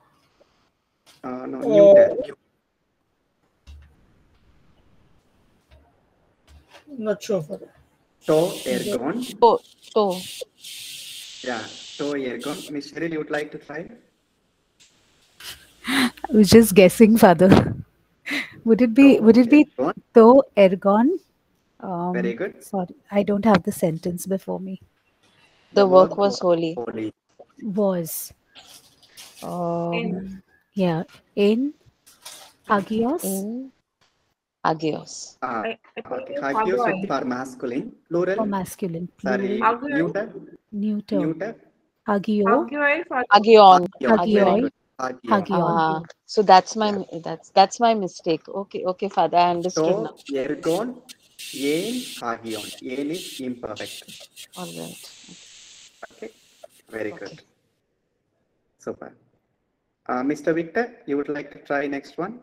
No, neuter. Not sure for that. To ergon. To. Yeah, to ergon. Miss Cheryl, you would like to try? I was just guessing, Father. Would it be to ergon? Very good. Sorry, I don't have the sentence before me. The work was holy. Was. Yeah. In hagios. In hagios. Okay. Hagios would be for masculine. Plural. For masculine. Sorry. Neuter. Neuter. Hagio. Hagion. Hagion. So that's my mistake. Okay, Father, I understood now. Ergon, yen, hagion. Yen is imperfect. All right. Okay. Very good. Super. Mr. Victor, you would like to try next one?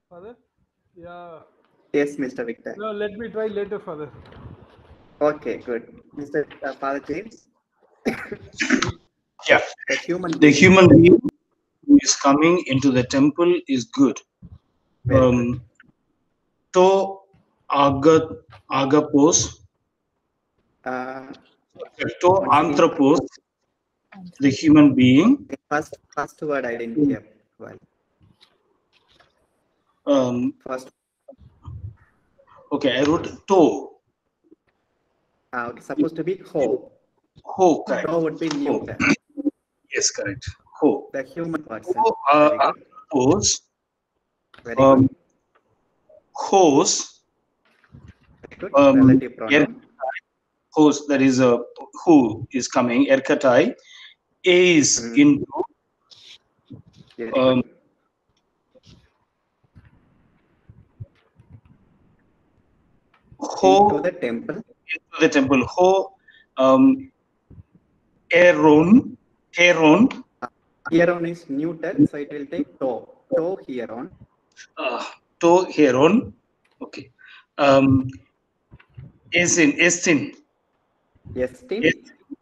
Father? Yeah. Yes, Mr. Victor. No, let me try later, Father. Okay, good. Mr. Father James? Yeah. The human being who is coming into the temple is good. To agapos. To anthropos, the human being. First word I didn't hear well. First. Okay, I wrote to. Okay, supposed to be ho. Ho, correct. Ho would be neuter. Yes, correct. Ho. The human person. Hose. Very good. Hose. Very good. Relative pronoun. Hose, that is who is coming. Erkatai. A is into. Into the temple. Into the temple. Ho. Aaron. Hieron is neuter, so it will take to. To hieron. To hieron. Okay. Estin. Estin.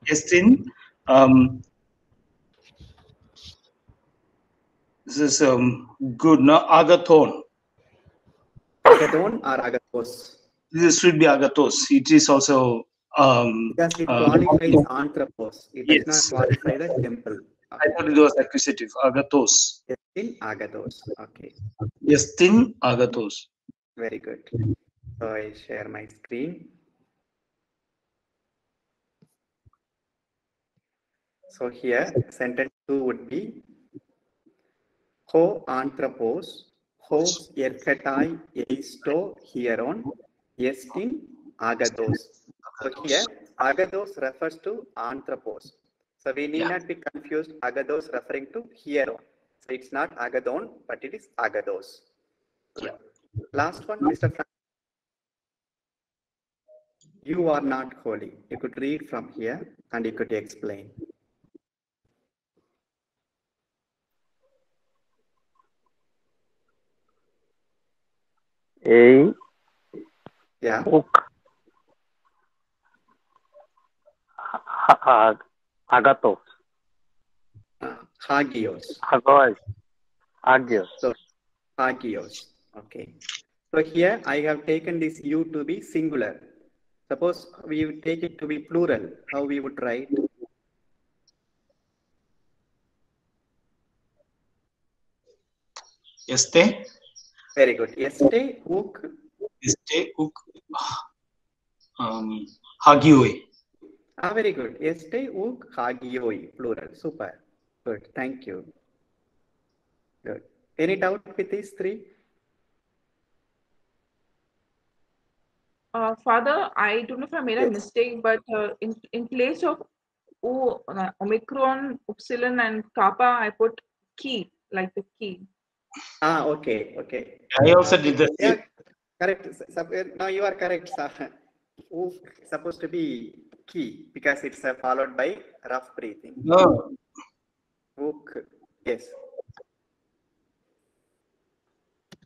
Estin. This is good. Now agathon. Agathon or agathos? This should be agathos. It is also because it qualifies anthropos. It does not qualify the temple. I thought it was accusative. Agathos. Estin agathos. Okay. Estin agathos. Very good. So I share my screen. So here sentence 2 would be ho anthropos hos erketai eisto hieron estin agathos. So here agathos refers to anthropos. So we need not be confused. Agathos referring to hieron. So it's not agathon, but it is agathos. Yeah. Last one, Mr. Frank. You are not holy. You could read from here and you could explain. Yeah. Agathos. Hagios. Hagios. So, hagios. Okay. So here I have taken this you to be singular. Suppose we would take it to be plural. How we would write? Este. Very good. Este uk. Este uk. Hagioi. Very good. Este uk hagioi. Plural. Super. Good. Thank you. Good. Any doubt with these three? Father, I don't know if I made a mistake, but in place of Omicron, Upsilon, and Kappa, I put key, like the key. Okay. Okay. I also did the same. Yeah, correct. Now you are correct, sir. Supposed to be key because it's followed by rough breathing. No. Yes.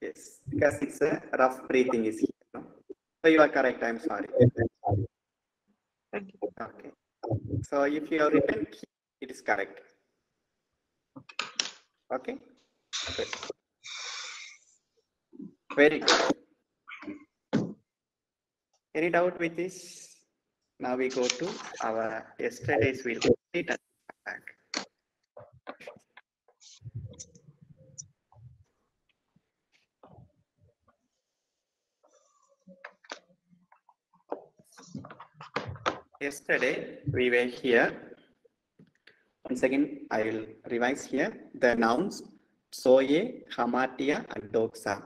Yes, because it's a rough breathing is here. No? So you are correct. I'm sorry. Thank you. Okay. So if you have written key, it is correct. Okay. Good. Very good. Any doubt with this? Now we go to our yesterday's we'll complete and come back. Yesterday we were here. Once again, I will revise here the nouns soye, hamatia, and doxa.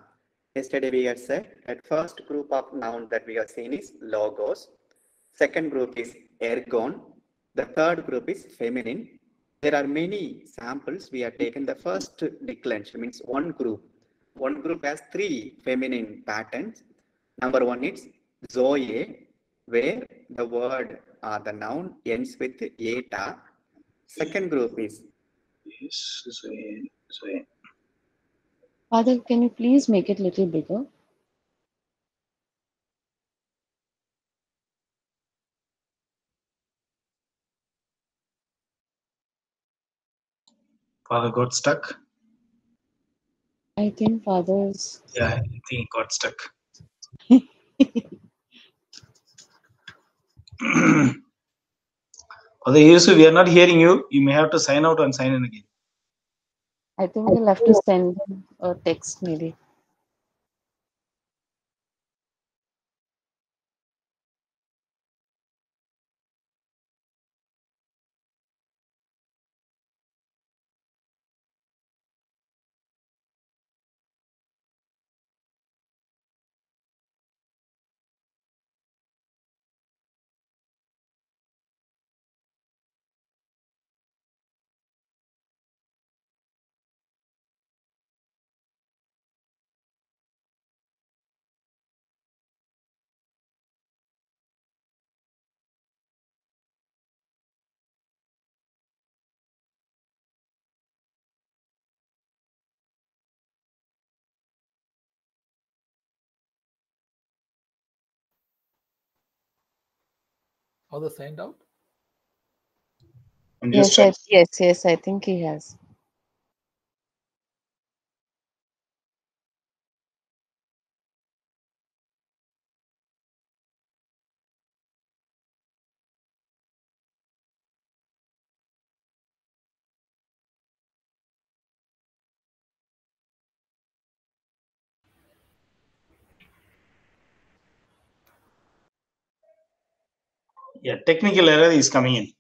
Yesterday we had said that first group of noun that we have seen is logos. Second group is ergon. The third group is feminine. There are many samples. We have taken the first declension, means one group. One group has three feminine patterns. Number one is zoe, where the word or the noun ends with eta. Second group is Father, can you please make it a little bigger? Father got stuck. I think Father's. Yeah, I think he got stuck. Father Yesu, we are not hearing you. You may have to sign out and sign in again. I think we'll have to send a text maybe. Are they signed out? I'm just Yes, I think he has. Yeah, technical error is coming in.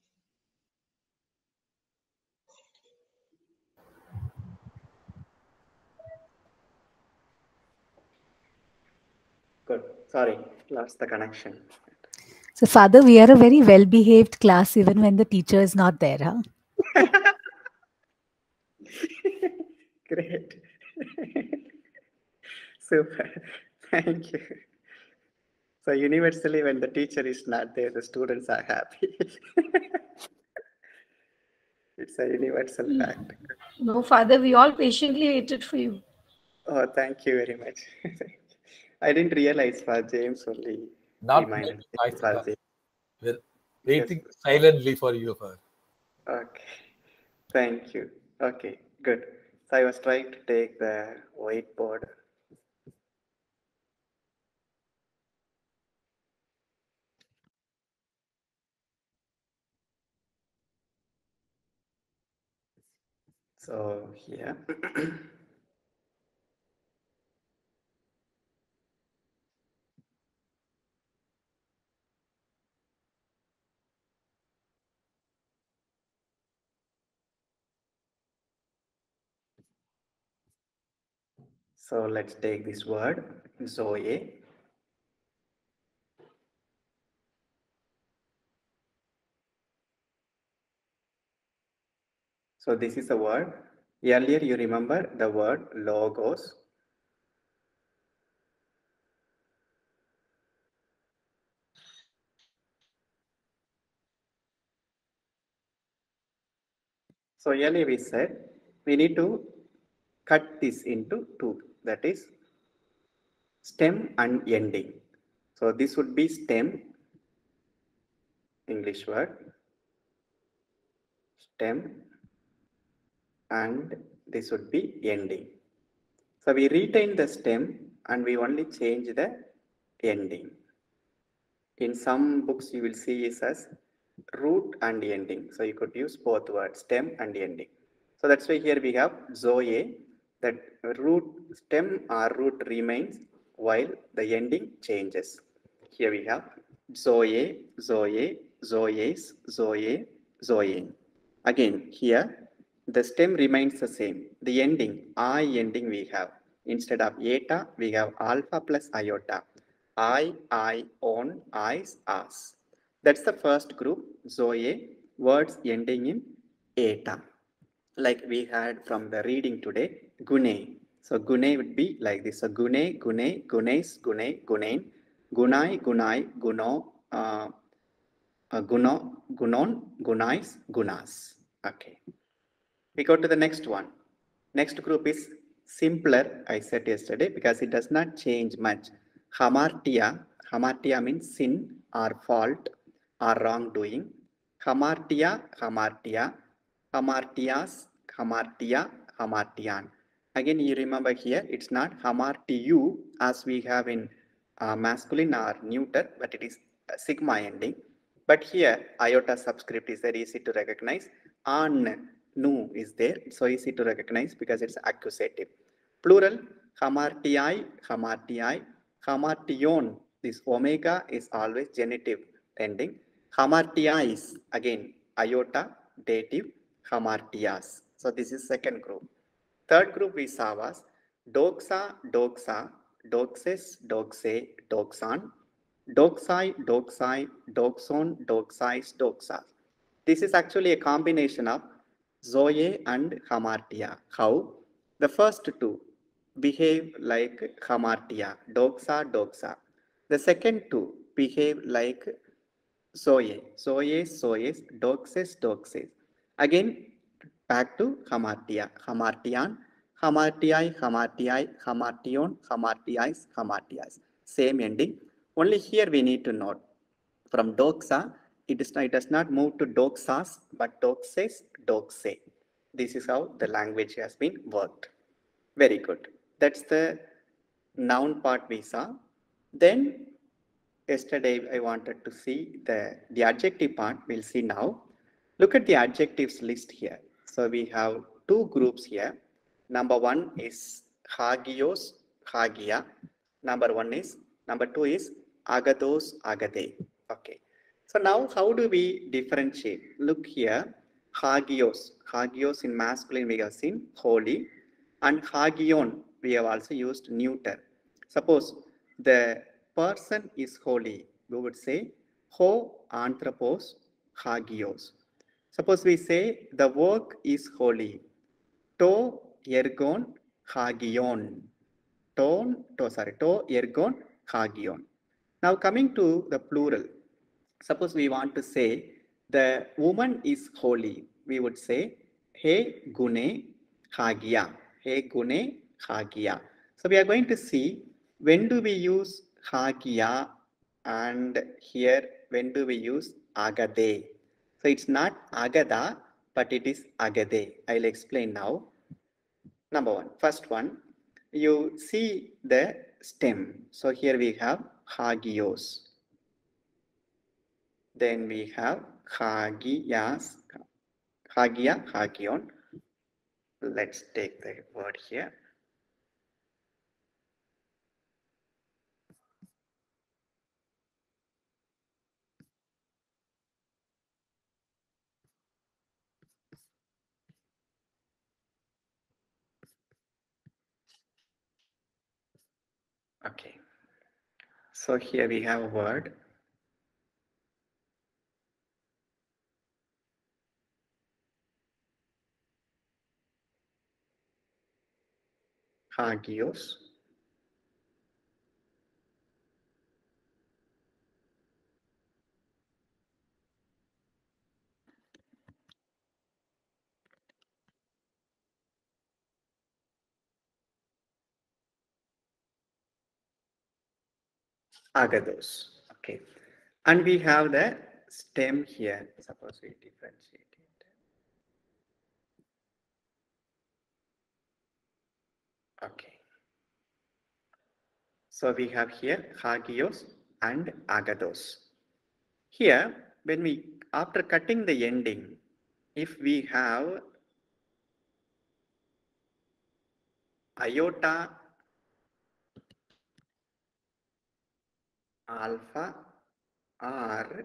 Good. Sorry, lost the connection. So, Father, we are a very well-behaved class even when the teacher is not there, huh? Great. Super. Thank you. So universally, when the teacher is not there, the students are happy. It's a universal fact. No, Father, we all patiently waited for you. Oh, thank you very much. I didn't realize for James only Not reminded noise, for James. we're waiting silently for you, Father. Okay. Thank you. Okay, good. So I was trying to take the whiteboard. So here. So let's take this word, Zoe. So this is a word. Earlier you remember the word logos. So earlier we said we need to cut this into two, that is stem and ending. So this would be stem, English word, stem, and this would be ending. So we retain the stem and we only change the ending. In some books you will see it as root and ending. So you could use both words, stem and ending. So that's why here we have Zoe, that root, stem or root remains while the ending changes. Here we have Zoe, Zoe, Zoes, Zoe, Zoe. Again, here the stem remains the same. The ending, I ending we have. Instead of eta, we have alpha plus iota. I, on, eyes, us. That's the first group, Zoe, words ending in eta. Like we had from the reading today, Gune. So Gune would be like this. So Gune, Gune, Gunes, Gune, Gunain, Gunai, Gunai, Guno, Guno, Gunon, Gunais, Gunas. Okay. We go to the next one. Next group is simpler, I said yesterday, because it does not change much. Hamartia, hamartia means sin or fault or wrongdoing. Hamartia, hamartia, hamartias, hamartia, hamartian. Again, you remember here, it's not hamartiu as we have in masculine or neuter, but it is sigma ending. But here, iota subscript is very easy to recognize. An, nu is there, so easy to recognize because it's accusative. Plural, hamartiai, hamartiai, hamartion. This omega is always genitive ending. Hamartiais, again, iota, dative, hamartias. So this is second group. Third group we saw was doxa, doxa, doxes, doxe, doxan, doxai, doxai, doxon, doxais, doxas. This is actually a combination of Zoe and Hamartia. How? The first two behave like Hamartia, doxa, doxa. The second two behave like Zoe, Zoes, Zoes, doxes, doxes. Again, back to Hamartia, Hamartian, Hamartiai, Hamartiai, Hamartion, Hamartiais, Hamartiais. Same ending. Only here we need to note from doxa, it does not move to doxas, but doxes, doxe. This is how the language has been worked. Very good. That's the noun part we saw. Then yesterday I wanted to see the adjective part. We'll see now. Look at the adjectives list here. So we have two groups here. Number one is hagios, hagia. Number two is agathos, agathe. Okay. So now how do we differentiate? Look here, hagios. Hagios in masculine we have seen holy, and hagion we have also used neuter. Suppose the person is holy, we would say ho anthropos hagios. Suppose we say the work is holy, to ergon hagion. To ergon hagion. Now coming to the plural, suppose we want to say the woman is holy, we would say he gune hagia. He gune hagia. So we are going to see when do we use hagia, and here when do we use agade. So it's not agada, but it is agade. I'll explain now. Number one, first one, you see the stem. So here we have hagios. Then we have hagias, hagia, hagion. Let's take the word here. Okay. So here we have a word. Hagios. Agathos. Okay. And we have the stem here. Suppose we differentiate it. Okay. So we have here hagios and agathos. Here, when we, after cutting the ending, if we have iota, alpha, or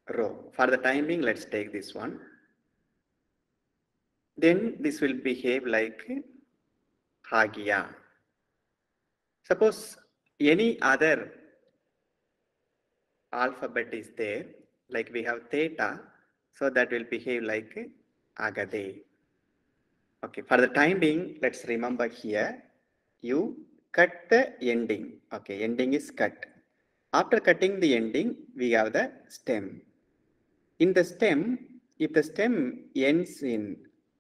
rho. For the time being, let's take this one. Then this will behave like hagia. Suppose any other alphabet is there, like we have theta, so that will behave like agade. Okay, for the time being, let's remember here, you cut the ending. Okay, ending is cut. After cutting the ending, we have the stem. In the stem, if the stem ends in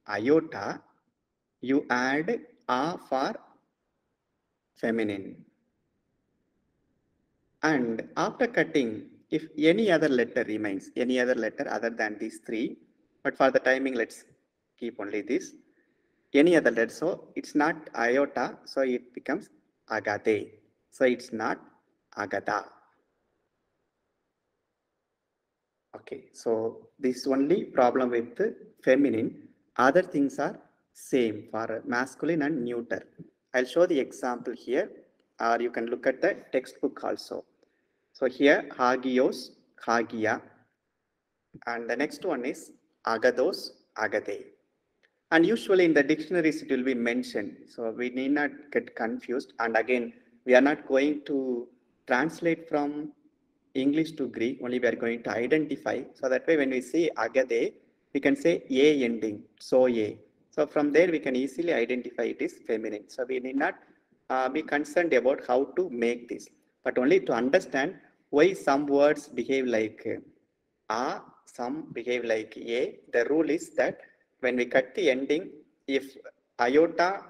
iota, you add a for feminine. And after cutting, if any other letter remains, any other letter other than these three, but for the timing, let's keep only this. Any other letter, so it's not iota, so it becomes agade. So it's not agada. Okay, so this only problem with the feminine. Other things are same for masculine and neuter. I'll show the example here, or you can look at the textbook also. So here, hagios, hagia, and the next one is agathos, agade. And usually in the dictionaries it will be mentioned, so we need not get confused. And again, we are not going to translate from English to Greek, only we are going to identify. So that way when we say agade, we can say a ending, so a. So from there we can easily identify it is feminine. So we need not be concerned about how to make this, but only to understand why some words behave like a, some behave like a. The rule is that when we cut the ending, if iota,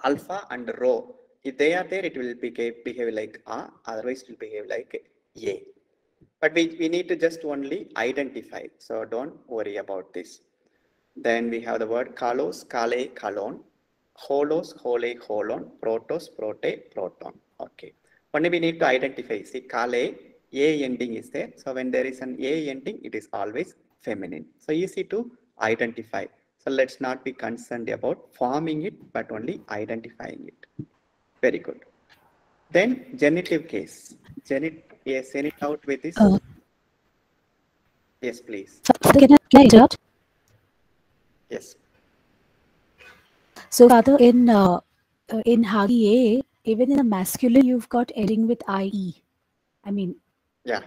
alpha and rho, if they are there, it will behave like a, otherwise it will behave like a. But we need to just only identify. So don't worry about this. Then we have the word kalos, kale, kalon, holos, hole, holon, protos, prote, proton. Okay. Only we need to identify. See, kale, A ending is there. So when there is an A ending, it is always feminine. So easy to identify. So let's not be concerned about forming it, but only identifying it. Very good. Then genitive case. Yes, any doubt with this? Yes, please. Can I interrupt? Yes. So, Father, in Hagi, even in the masculine, you've got ending with IE. I mean, yeah,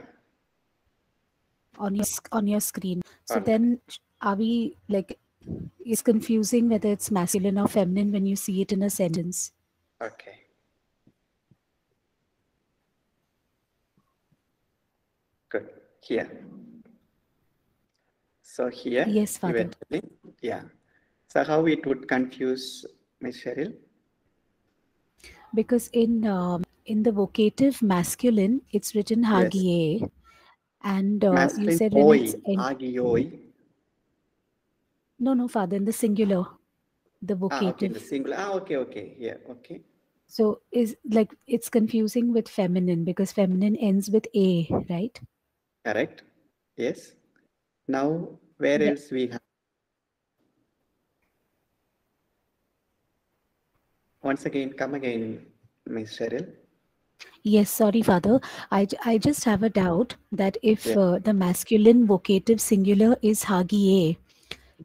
on your screen. So okay. then, are we like? It's confusing whether it's masculine or feminine when you see it in a sentence. Okay. Good. Here. So here. Yes, Father. Eventually, yeah. So how it would confuse Ms. Cheryl? Because in the vocative masculine, it's written Hagie, yes. And masculine, you said when oi, it's agioi. No, Father, in the singular, the vocative. Okay, the singular. Okay. Yeah, okay. So is like it's confusing with feminine because feminine ends with A, right? Correct. Yes. Now, where else we have? Once again, come again, Ms. Cheryl. Yes, sorry, Father. I just have a doubt that if the masculine vocative singular is Hagie,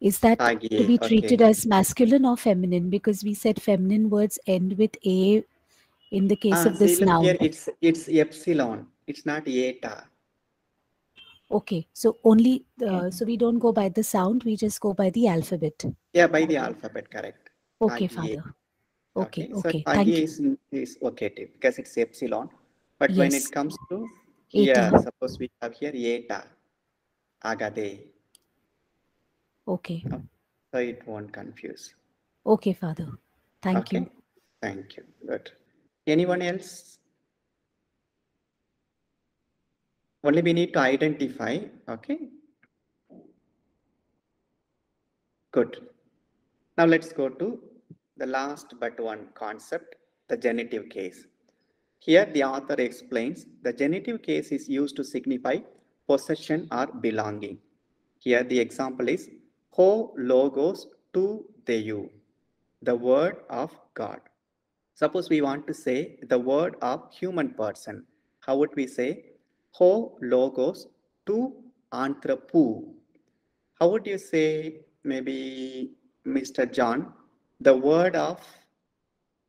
is that to be treated as masculine or feminine? Because we said feminine words end with A in the case of this look noun. Here it's epsilon. It's not eta. Okay, so only so we don't go by the sound, we just go by the alphabet. Yeah, by the alphabet, correct. Okay, Hagie. Father. Okay. So Thank you. is vocative because it's epsilon. But when it comes to here, Eta. suppose we have here eta, agade. Okay. So it won't confuse. Okay, Father. Thank you. Thank you. Good. Anyone else? Only we need to identify. Okay. Good. Now let's go to the last but one concept, the genitive case. Here the author explains the genitive case is used to signify possession or belonging. Here the example is ho logos to theou, the word of God. Suppose we want to say the word of human person. How would we say ho logos to anthropou? How would you say, maybe Mr. John, the word of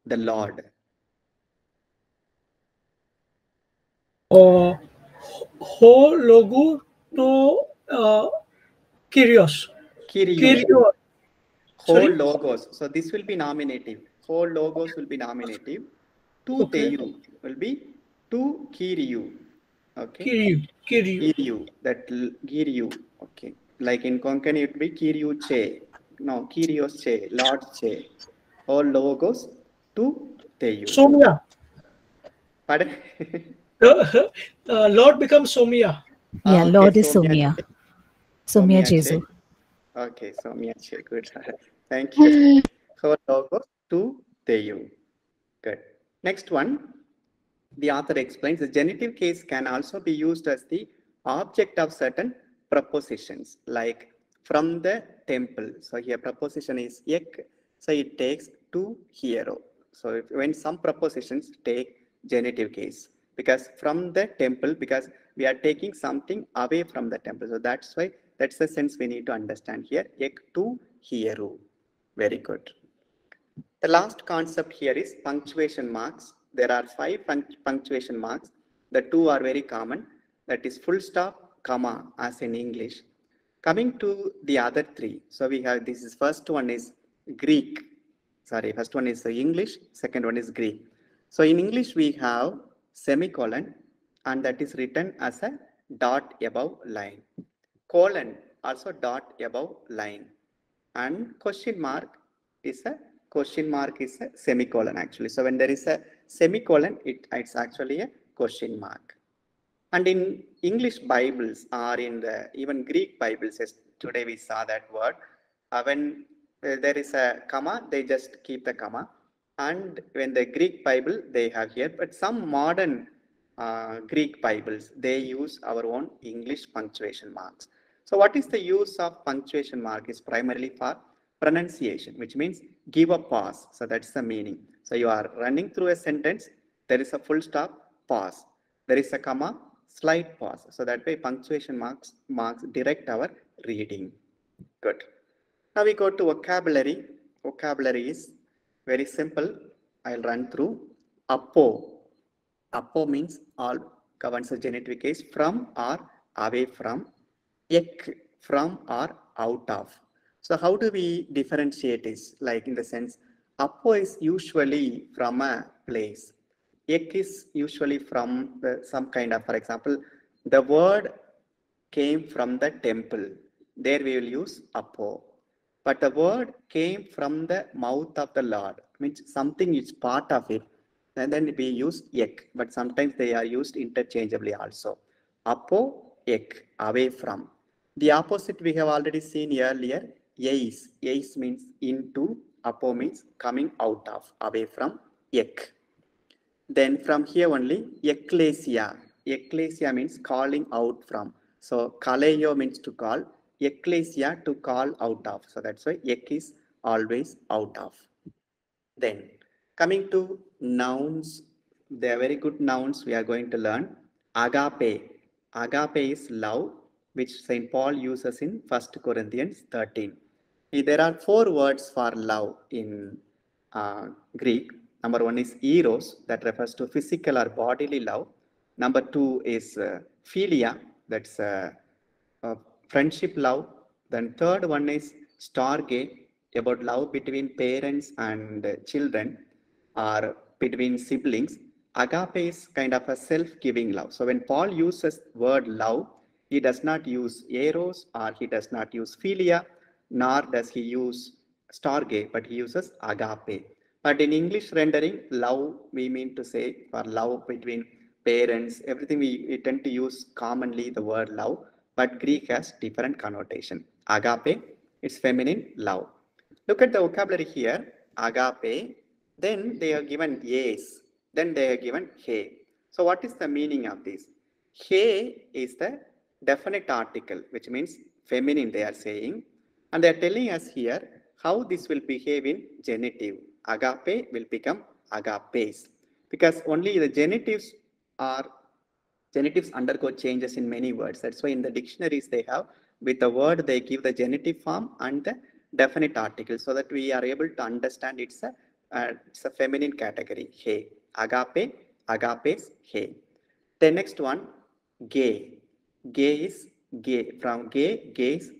the Lord? Ho logo to Kyrios. Kyrios. Ho logos. So this will be nominative. Ho logos will be nominative. To theou will be to Kyriou. Okay. Kyriou. That Kyriou. Okay. Like in Konkani, it would be Kyriou che. No, Kyrios che. Lord che. Ho logos to theou. Somya. Pardon? Lord becomes Somya. Yeah, okay, Lord is Somya. Somya Jesu. Okay, Somya che. Good. Thank you. Ho logos to theou. Good. Next one. The author explains the genitive case can also be used as the object of certain prepositions, like from the temple. So here preposition is ek, so it takes to hero. So when some prepositions take genitive case, because from the temple, because we are taking something away from the temple. So that's why, that's the sense we need to understand here, ek to hero. Very good. The last concept here is punctuation marks. There are 5 punctuation marks. The 2 are very common. That is full stop, comma, as in English. Coming to the other 3. So we have, this is first one is Greek. Sorry, first one is English. Second one is Greek. So in English we have semicolon, and that is written as a dot above line. Colon, also dot above line. And question mark is a semicolon actually. So when there is a semicolon, it's actually a question mark. And in English Bibles or in the even Greek Bibles, today we saw that word. When there is a comma, they just keep the comma. And when the Greek Bible, they have here. But some modern Greek Bibles, they use our own English punctuation marks. So what is the use of punctuation mark is primarily for pronunciation, which means give a pause. So that's the meaning. So you are running through a sentence, there is a full stop, pause. There is a comma, slight pause. So that way punctuation marks direct our reading. Good. Now we go to vocabulary. Vocabulary is very simple. I'll run through. Appo. Appo means all, governs the genitive case, from or away from. Ek, from or out of. So how do we differentiate this? Like in the sense, appo is usually from a place. Ek is usually from some kind of, for example, the word came from the temple. There we will use appo. But the word came from the mouth of the Lord, means something is part of it. And then we use ek, but sometimes they are used interchangeably also. Appo, ek, away from. The opposite we have already seen earlier, eis. Eis means into, appo means coming out of, away from, ek. Then from here only, ecclesia. Ecclesia means calling out from. So kaleo means to call, ecclesia to call out of. So that's why ek is always out of. Then coming to nouns, they are very good nouns we are going to learn. Agape. Agape is love, which St. Paul uses in 1 Corinthians 13. There are 4 words for love in Greek. Number 1 is eros, that refers to physical or bodily love. Number 2 is philia, that's friendship love. Then third one is storge, about love between parents and children or between siblings. Agape is kind of a self-giving love. So when Paul uses word love, he does not use eros or he does not use philia, nor does he use storge, but he uses agape. But in English rendering, love, we mean to say for love between parents, everything we tend to use commonly the word love, but Greek has different connotation. Agape, it's feminine love. Look at the vocabulary here, agape, then they are given yes, then they are given he. So what is the meaning of this? He is the definite article, which means feminine they are saying, and they are telling us here how this will behave in genitive. Agape will become agapes, because only the genitives undergo changes in many words. That's why in the dictionaries they have, with the word they give the genitive form and the definite article, so that we are able to understand it's a feminine category. He, agape, agapes, he. The next one, gay. Gay is gay. From gay, gay is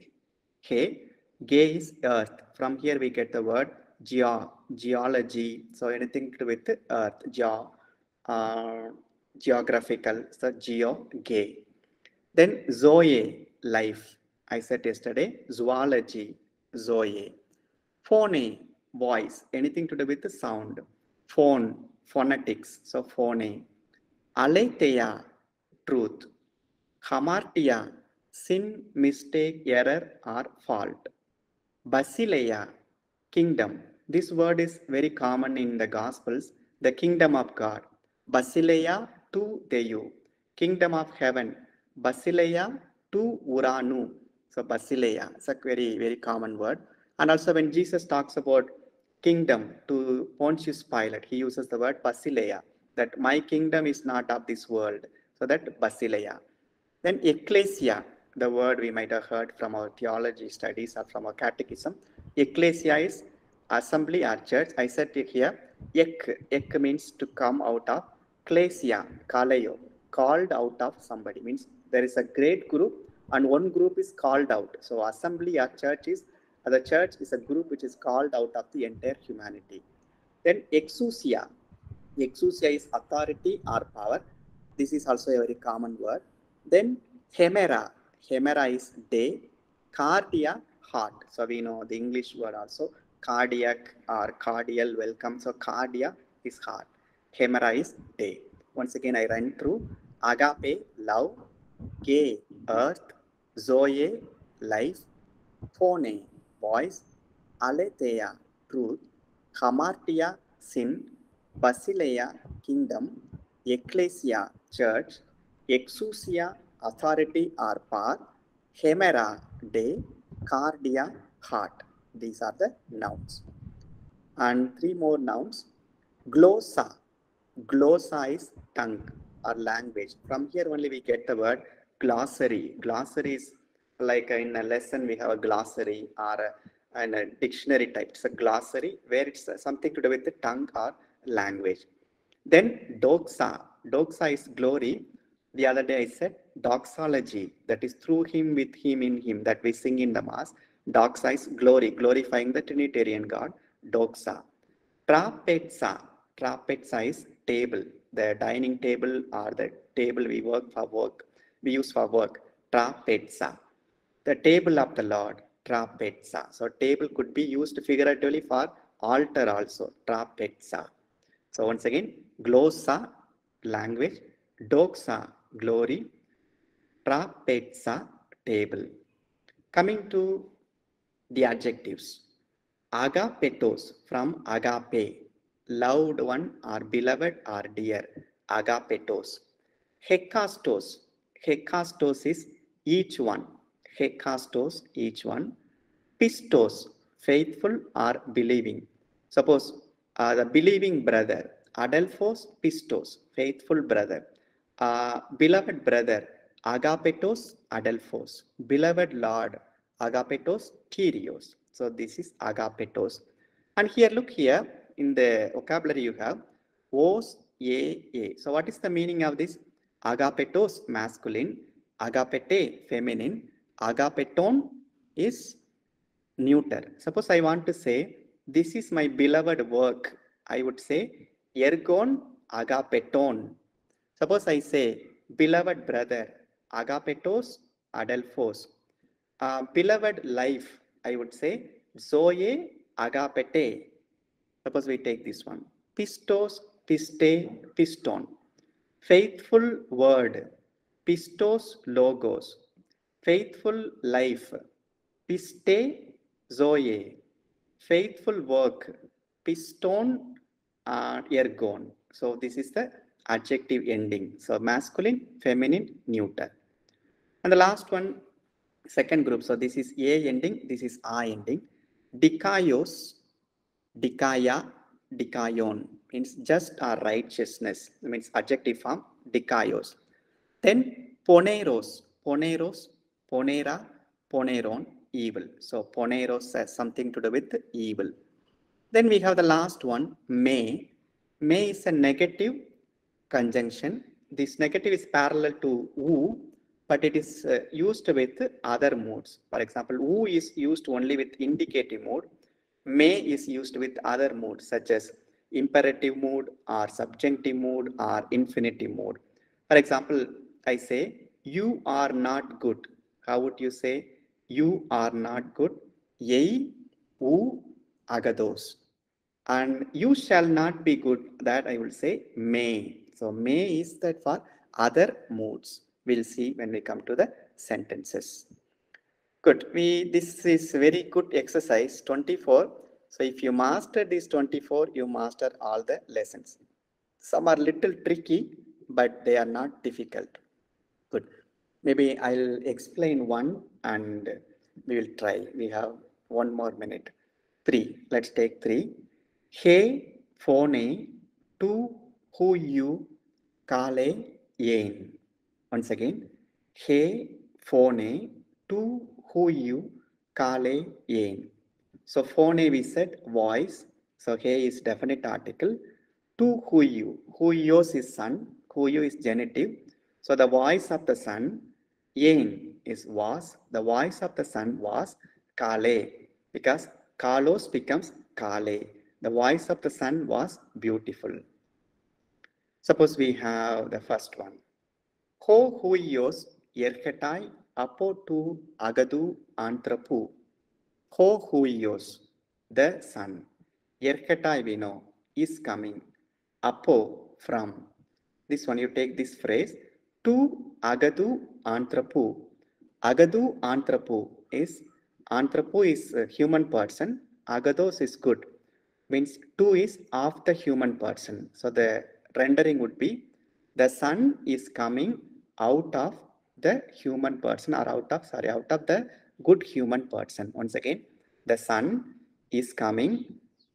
he. Gay is earth. From here we get the word geology. So anything to do with earth, geographical. So geo, gay. Then zoe, life. I said yesterday, zoology, zoe. Phone, voice, anything to do with the sound. Phone, phonetics, so phone. Aletheia, truth. Hamartia, sin, mistake, error, or fault. Basileia, kingdom. This word is very common in the Gospels, the kingdom of God. Basileia tu Deu, kingdom of heaven. Basileia tu Uranu. So Basileia, it's a very, very common word. And also when Jesus talks about kingdom to Pontius Pilate, he uses the word Basileia, that my kingdom is not of this world. So that Basileia. Then ecclesia, the word we might have heard from our theology studies or from our catechism. Ecclesia is assembly or church. I said it here, ek means to come out of, klesia, kaleo, called out of somebody, means there is a great group and one group is called out. So assembly or church is, the church is a group which is called out of the entire humanity. Then exousia. Exousia is authority or power. This is also a very common word. Then hemera. Hemera is day. Cardia, heart. So we know the English word also, cardiac or cardial welcome. So cardia is heart. Hemera is day. Once again I run through. Agape, love, Ge, earth, Zoe, life, Phone, voice, Aletheia, truth, Hamartia, sin, Basileia, kingdom, Ecclesia, church, Exousia, authority or power, Hemera, day, Cardia, heart. These are the nouns. And three more nouns. Glossa. Glossa is tongue or language. From here only we get the word glossary. Glossary is like in a lesson we have a glossary or a dictionary type. It's a glossary where it's something to do with the tongue or language. Then doxa. Doxa is glory. The other day I said doxology. That is through him, with him, in him, that we sing in the mass. Doxa is glory, glorifying the Trinitarian God. Doxa. Trapeza. Trapeza is table. The dining table or the table we work for work. We use for work. Trapeza. The table of the Lord. Trapeza. So table could be used figuratively for altar also. Trapeza. So once again, glossa, language, doxa, glory, trapeza, table. Coming to the adjectives. Agapetos, from agape, loved one or beloved or dear, agapetos. Hekastos, hekastos is each one, hekastos, each one. Pistos, faithful or believing. Suppose the believing brother, adelphos, pistos, faithful brother. Beloved brother, agapetos, adelphos. Beloved Lord, agapetos, kyrios. So this is agapetos. And here, look here, in the vocabulary you have os, a. So what is the meaning of this? Agapetos, masculine. Agapete, feminine. Agapeton is neuter. Suppose I want to say, this is my beloved work. I would say, ergon agapeton. Suppose I say, beloved brother, agapetos adelphos. Beloved life, I would say, zoe agapete. Suppose we take this one. Pistos, piste, piston. Faithful word, pistos logos. Faithful life, piste zoe. Faithful work, piston ergon. So this is the adjective ending. So masculine, feminine, neuter. And the last one, second group. So this is a ending, this is a ending. Dikaios, dikaya, dikayon means just or righteousness, means adjective form, dikaios. Then poneros, poneros, ponera, poneron, evil. So poneros has something to do with evil. Then we have the last one, may. May is a negative conjunction. This negative is parallel to woo, but it is used with other moods. For example, woo is used only with indicative mood. May is used with other moods such as imperative mood or subjunctive mood or infinitive mood. For example, I say, you are not good. How would you say, you are not good? Yei u agados. And you shall not be good. That I will say may. So may is that for other moods. We'll see when we come to the sentences. Good. This is very good exercise, 24. So if you master these 24, you master all the lessons. Some are little tricky, but they are not difficult. Good. Maybe I'll explain one and we will try. We have 1 more minute. 3. Let's take 3. He, phone, tu, who you, kale, yen. Once again. He, phone, tu, who you, kale, yen. So phone we said voice. So he is definite article. Tu, who you. Huyos is son. Huyu is genitive. So the voice of the son, yen is was. The voice of the son was kale. Because kalos becomes kale. The voice of the son was beautiful. Suppose we have the first one. Ho huios yerketai apo tu agadu antrapu. Ho huios, the son. Yerketai we know, is coming. Apo, from. This one you take this phrase. To agadu anthropo. Agadu anthropo is a human person. Agados is good. Means two is of the human person. So the rendering would be the sun is coming out of the human person, or out of the good human person. Once again, the sun is coming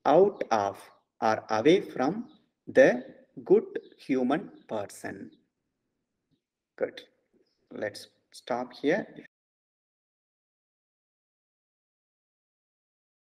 out of or away from the good human person. Good. Let's stop here. If